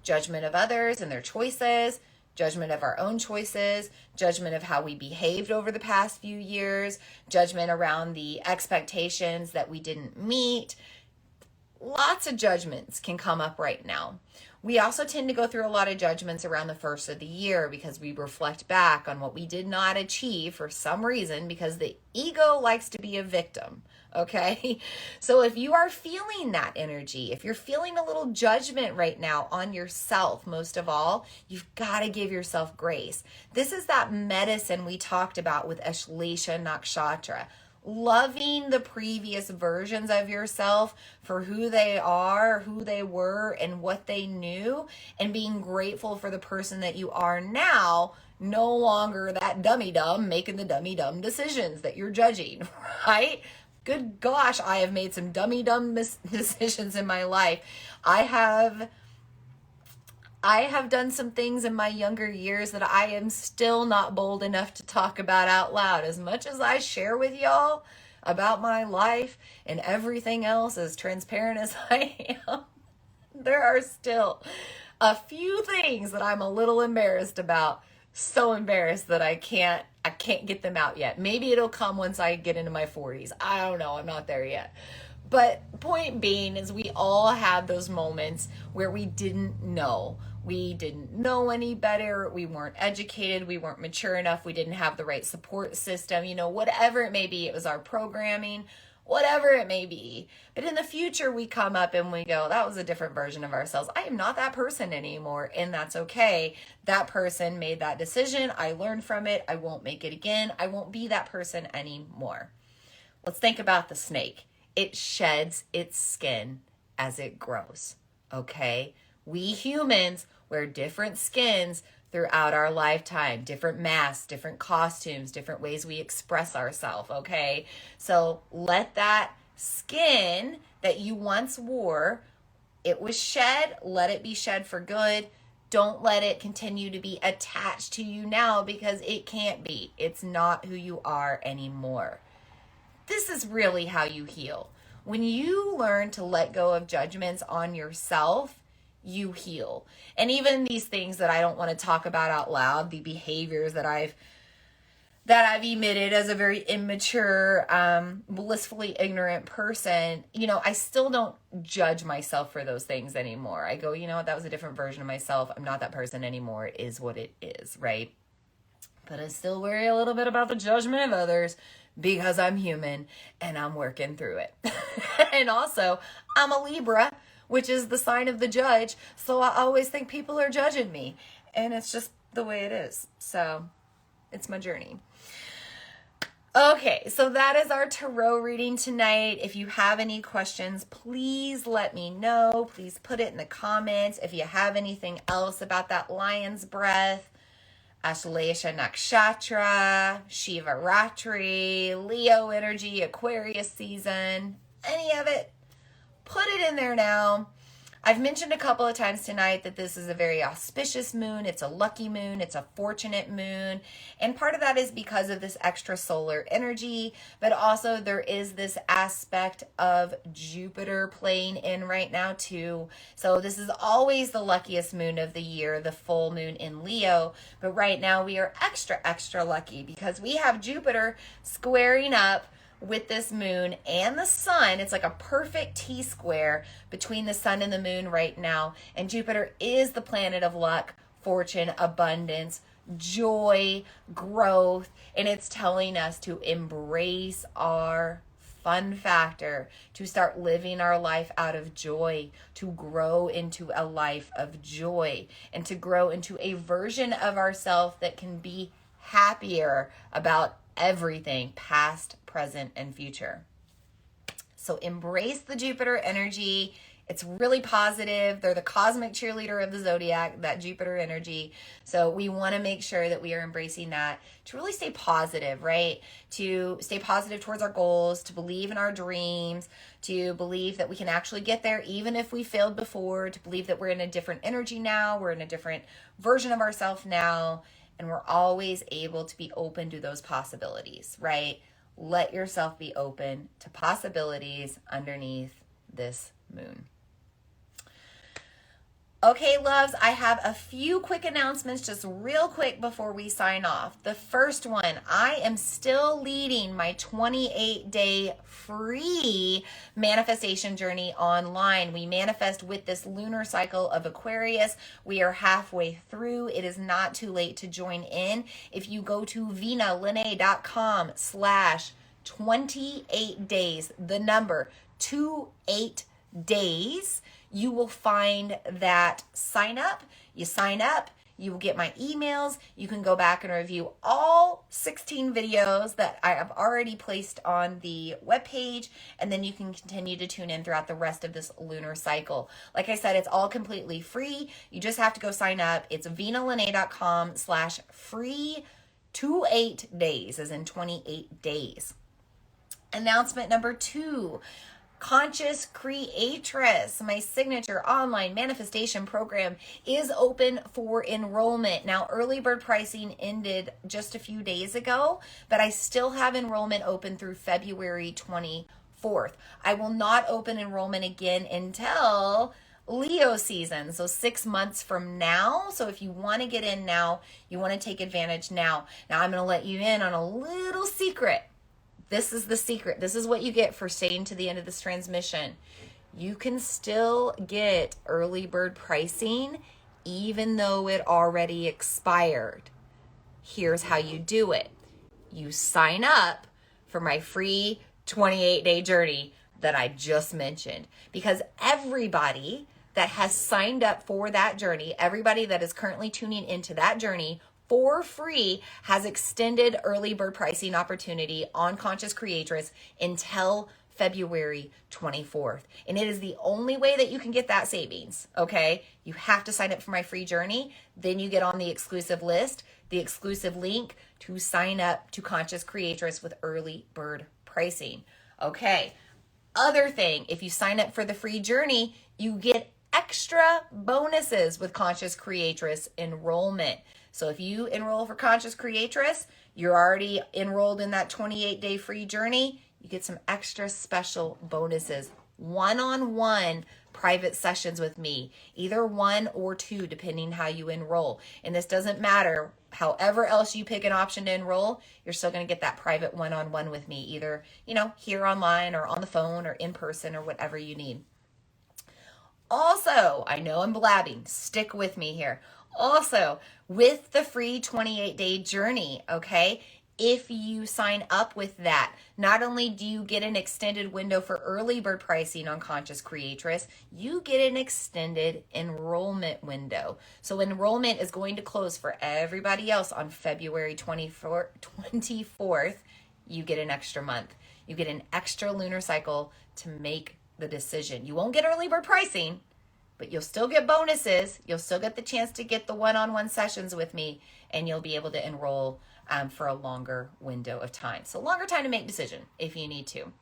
Judgment of others and their choices, judgment of our own choices, judgment of how we behaved over the past few years, judgment around the expectations that we didn't meet. Lots of judgments can come up right now. We also tend to go through a lot of judgments around the first of the year because we reflect back on what we did not achieve for some reason, because the ego likes to be a victim. Okay. So if you are feeling that energy, if you're feeling a little judgment right now on yourself, most of all, you've got to give yourself grace. This is that medicine we talked about with Astrological Nakshatra. Loving the previous versions of yourself for who they are, who they were, and what they knew, and being grateful for the person that you are now, no longer that dummy dumb making the dummy dumb decisions that you're judging, right? Good gosh, I have made some dummy dumb decisions in my life. I have done some things in my younger years that I am still not bold enough to talk about out loud. As much as I share with y'all about my life and everything else, as transparent as I am, there are still a few things that I'm a little embarrassed about. So embarrassed that I can't get them out yet. Maybe it'll come once I get into my 40s. I don't know. I'm not there yet. But point being is, we all have those moments where we didn't know. We didn't know any better. We weren't educated. We weren't mature enough. We didn't have the right support system. Whatever it may be. It was our programming, whatever it may be. But in the future, we come up and we go, that was a different version of ourselves. I am not that person anymore, and that's okay. That person made that decision. I learned from it. I won't make it again. I won't be that person anymore. Let's think about the snake. It sheds its skin as it grows, okay? We humans wear different skins throughout our lifetime, different masks, different costumes, different ways we express ourselves, okay? So let that skin that you once wore, it was shed, let it be shed for good. Don't let it continue to be attached to you now, because it can't be. It's not who you are anymore. This is really how you heal. When you learn to let go of judgments on yourself, you heal. And even these things that I don't want to talk about out loud, the behaviors that I've emitted as a very immature, blissfully ignorant person, I still don't judge myself for those things anymore. I go, that was a different version of myself. I'm not that person anymore. It is what it is, right? But I still worry a little bit about the judgment of others, because I'm human and I'm working through it. And also, I'm a Libra, which is the sign of the judge. So I always think people are judging me. And it's just the way it is. So it's my journey. Okay, so that is our tarot reading tonight. If you have any questions, please let me know. Please put it in the comments. If you have anything else about that lion's breath, Astrological Nakshatra, Shiva Ratri, Leo energy, Aquarius season, any of it, put it in there now. I've mentioned a couple of times tonight that this is a very auspicious moon. It's a lucky moon. It's a fortunate moon. And part of that is because of this extra solar energy, but also there is this aspect of Jupiter playing in right now too. So this is always the luckiest moon of the year, the full moon in Leo. But right now we are extra, extra lucky because we have Jupiter squaring up with this moon and the sun. It's like a perfect T-square between the sun and the moon right now. And Jupiter is the planet of luck, fortune, abundance, joy, growth. And it's telling us to embrace our fun factor, to start living our life out of joy, to grow into a life of joy, and to grow into a version of ourselves that can be happier about everything, past, present, and future. So embrace the Jupiter energy. It's really positive. They're the cosmic cheerleader of the zodiac, that Jupiter energy. So we want to make sure that we are embracing that to really stay positive, right? To stay positive towards our goals, to believe in our dreams, to believe that we can actually get there even if we failed before, to believe that we're in a different energy now, we're in a different version of ourselves now, and we're always able to be open to those possibilities, right? Let yourself be open to possibilities underneath this moon. Okay, loves, I have a few quick announcements just real quick before we sign off. The first one, I am still leading my 28-day free manifestation journey online. We manifest with this lunar cycle of Aquarius. We are halfway through. It is not too late to join in. If you go to vinalene.com/28 days, the number 28 days, you will find that sign up. You sign up, you will get my emails. You can go back and review all 16 videos that I have already placed on the webpage, and then you can continue to tune in throughout the rest of this lunar cycle. Like I said, it's all completely free. You just have to go sign up. It's vinalene.com/free 28 days, as in 28 days. Announcement number 2. Conscious Creatress, my signature online manifestation program, is open for enrollment. Now, early bird pricing ended just a few days ago, but I still have enrollment open through February 24th. I will not open enrollment again until Leo season, so 6 months from now. So if you want to get in now, you want to take advantage now. Now, I'm going to let you in on a little secret. This is the secret. This is what you get for staying to the end of this transmission. You can still get early bird pricing even though it already expired. Here's how you do it. You sign up for my free 28-day journey that I just mentioned, because everybody that has signed up for that journey, everybody that is currently tuning into that journey for free, has extended early bird pricing opportunity on Conscious Creatress until February 24th. And it is the only way that you can get that savings, okay? You have to sign up for my free journey. Then you get on the exclusive list, the exclusive link to sign up to Conscious Creatress with early bird pricing. Okay, other thing, if you sign up for the free journey, you get extra bonuses with Conscious Creatress enrollment. So if you enroll for Conscious Creatress, you're already enrolled in that 28-day free journey, you get some extra special bonuses. One-on-one private sessions with me, either 1 or 2, depending how you enroll. And this doesn't matter. However else you pick an option to enroll, you're still going to get that private one-on-one with me, either, here online or on the phone or in person or whatever you need. Also, I know I'm blabbing. Stick with me here. Also, with the free 28-day journey, okay, if you sign up with that, not only do you get an extended window for early bird pricing on Conscious Creatress, you get an extended enrollment window. So enrollment is going to close for everybody else on February 24th. You get an extra month. You get an extra lunar cycle to make the decision. You won't get early bird pricing, but you'll still get bonuses. You'll still get the chance to get the one-on-one sessions with me, and you'll be able to enroll for a longer window of time. So longer time to make decision if you need to.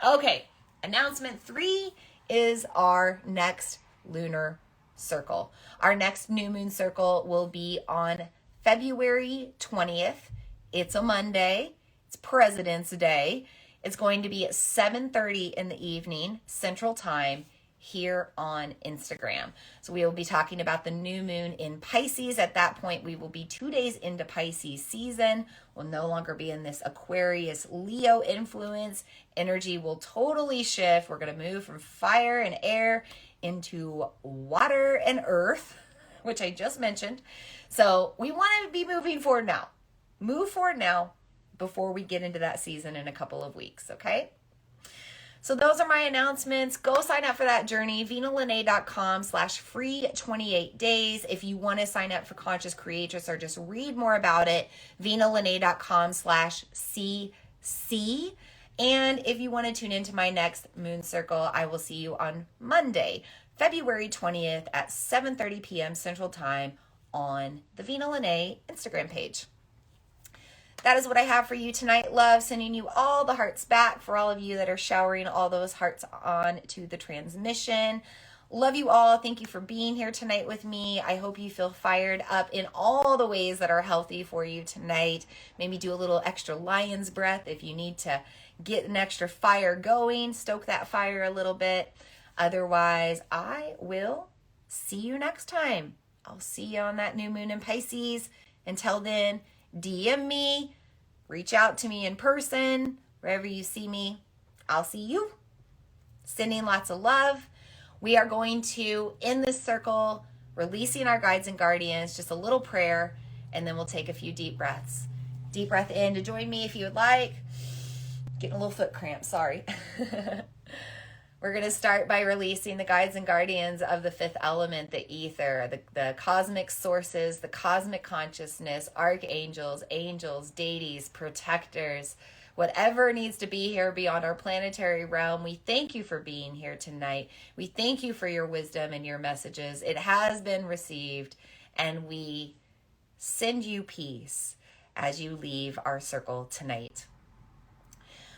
Okay, announcement 3 is our next lunar circle. Our next new moon circle will be on February 20th. It's a Monday. It's President's Day. It's going to be at 7:30 in the evening, Central Time, here on Instagram. So we will be talking about the new moon in Pisces. At that point, we will be 2 days into Pisces season. We'll no longer be in this Aquarius Leo influence. Energy will totally shift. We're going to move from fire and air into water and earth, which I just mentioned. So we want to be moving forward now. Move forward now before we get into that season in a couple of weeks, okay? So those are my announcements. Go sign up for that journey, vinalene.com/free 28 days. If you want to sign up for Conscious Creatress or just read more about it, vinalene.com/cc. And if you want to tune into my next moon circle, I will see you on Monday, February 20th at 7:30 p.m. Central Time on the Vina Lene Instagram page. That is what I have for you tonight, love. Sending you all the hearts back for all of you that are showering all those hearts on to the transmission. Love you all. Thank you for being here tonight with me. I hope you feel fired up in all the ways that are healthy for you tonight. Maybe do a little extra lion's breath if you need to get an extra fire going. Stoke that fire a little bit. Otherwise, I will see you next time. I'll see you on that new moon in Pisces. Until then, DM me, reach out to me in person, wherever you see me. I'll see you. Sending lots of love. We are going to end this circle, releasing our guides and guardians, just a little prayer, and then we'll take a few deep breaths. Deep breath in to join me if you would like. Getting a little foot cramp, sorry. We're going to start by releasing the guides and guardians of the fifth element, the ether, the cosmic sources, the cosmic consciousness, archangels, angels, deities, protectors, whatever needs to be here beyond our planetary realm. We thank you for being here tonight. We thank you for your wisdom and your messages. It has been received, and we send you peace as you leave our circle tonight.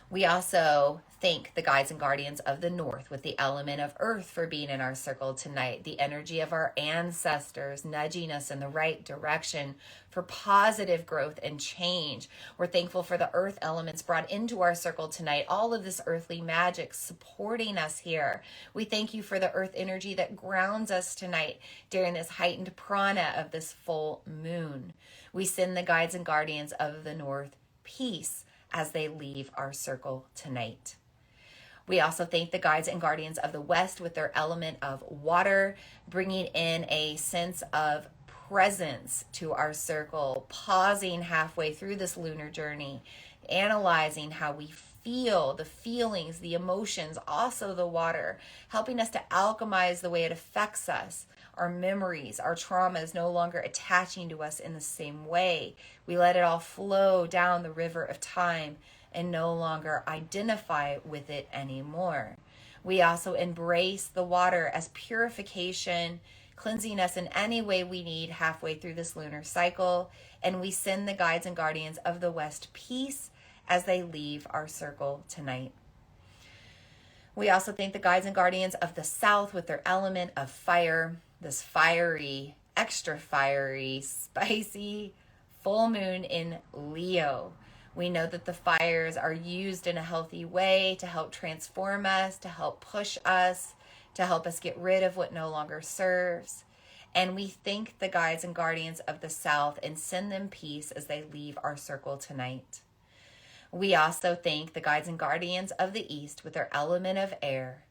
We also thank the guides and guardians of the north with the element of earth for being in our circle tonight, the energy of our ancestors nudging us in the right direction for positive growth and change. We're thankful for the earth elements brought into our circle tonight, all of this earthly magic supporting us here. We thank you for the earth energy that grounds us tonight during this heightened prana of this full moon. We send the guides and guardians of the north peace as they leave our circle tonight. We also thank the guides and guardians of the west with their element of water, bringing in a sense of presence to our circle, pausing halfway through this lunar journey, analyzing how we feel, the feelings, the emotions, also the water, helping us to alchemize the way it affects us. Our memories, our traumas no longer attaching to us in the same way. We let it all flow down the river of time and no longer identify with it anymore. We also embrace the water as purification, cleansing us in any way we need halfway through this lunar cycle. And we send the guides and guardians of the west peace as they leave our circle tonight. We also thank the guides and guardians of the south with their element of fire, this fiery, extra fiery, spicy full moon in Leo. We know that the fires are used in a healthy way to help transform us, to help push us, to help us get rid of what no longer serves. And we thank the guides and guardians of the south and send them peace as they leave our circle tonight. We also thank the guides and guardians of the east with their element of air,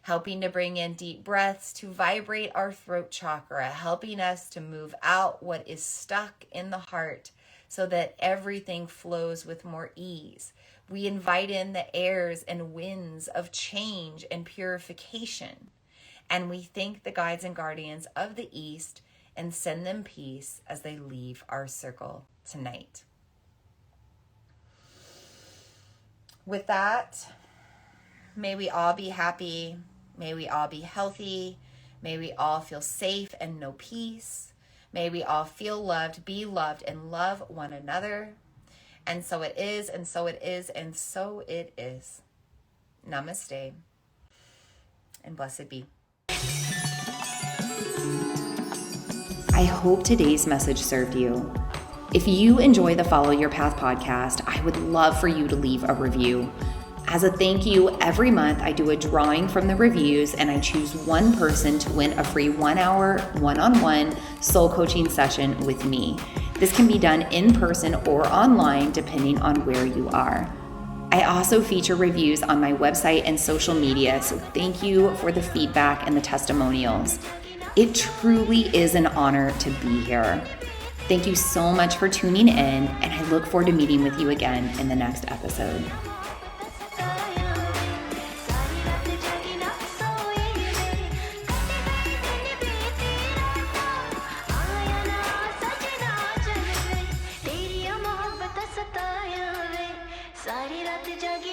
helping to bring in deep breaths to vibrate our throat chakra, helping us to move out what is stuck in the heart so that everything flows with more ease. We invite in the airs and winds of change and purification. And we thank the guides and guardians of the east and send them peace as they leave our circle tonight. With that, may we all be happy. May we all be healthy. May we all feel safe and know peace. May we all feel loved, be loved, and love one another. And so it is, and so it is, and so it is. Namaste, and blessed be. I hope today's message served you. If you enjoy the Follow Your Path podcast, I would love for you to leave a review. As a thank you, every month I do a drawing from the reviews and I choose one person to win a free 1-hour, one-on-one soul coaching session with me. This can be done in person or online depending on where you are. I also feature reviews on my website and social media, so thank you for the feedback and the testimonials. It truly is an honor to be here. Thank you so much for tuning in, and I look forward to meeting with you again in the next episode. सारी रात जागी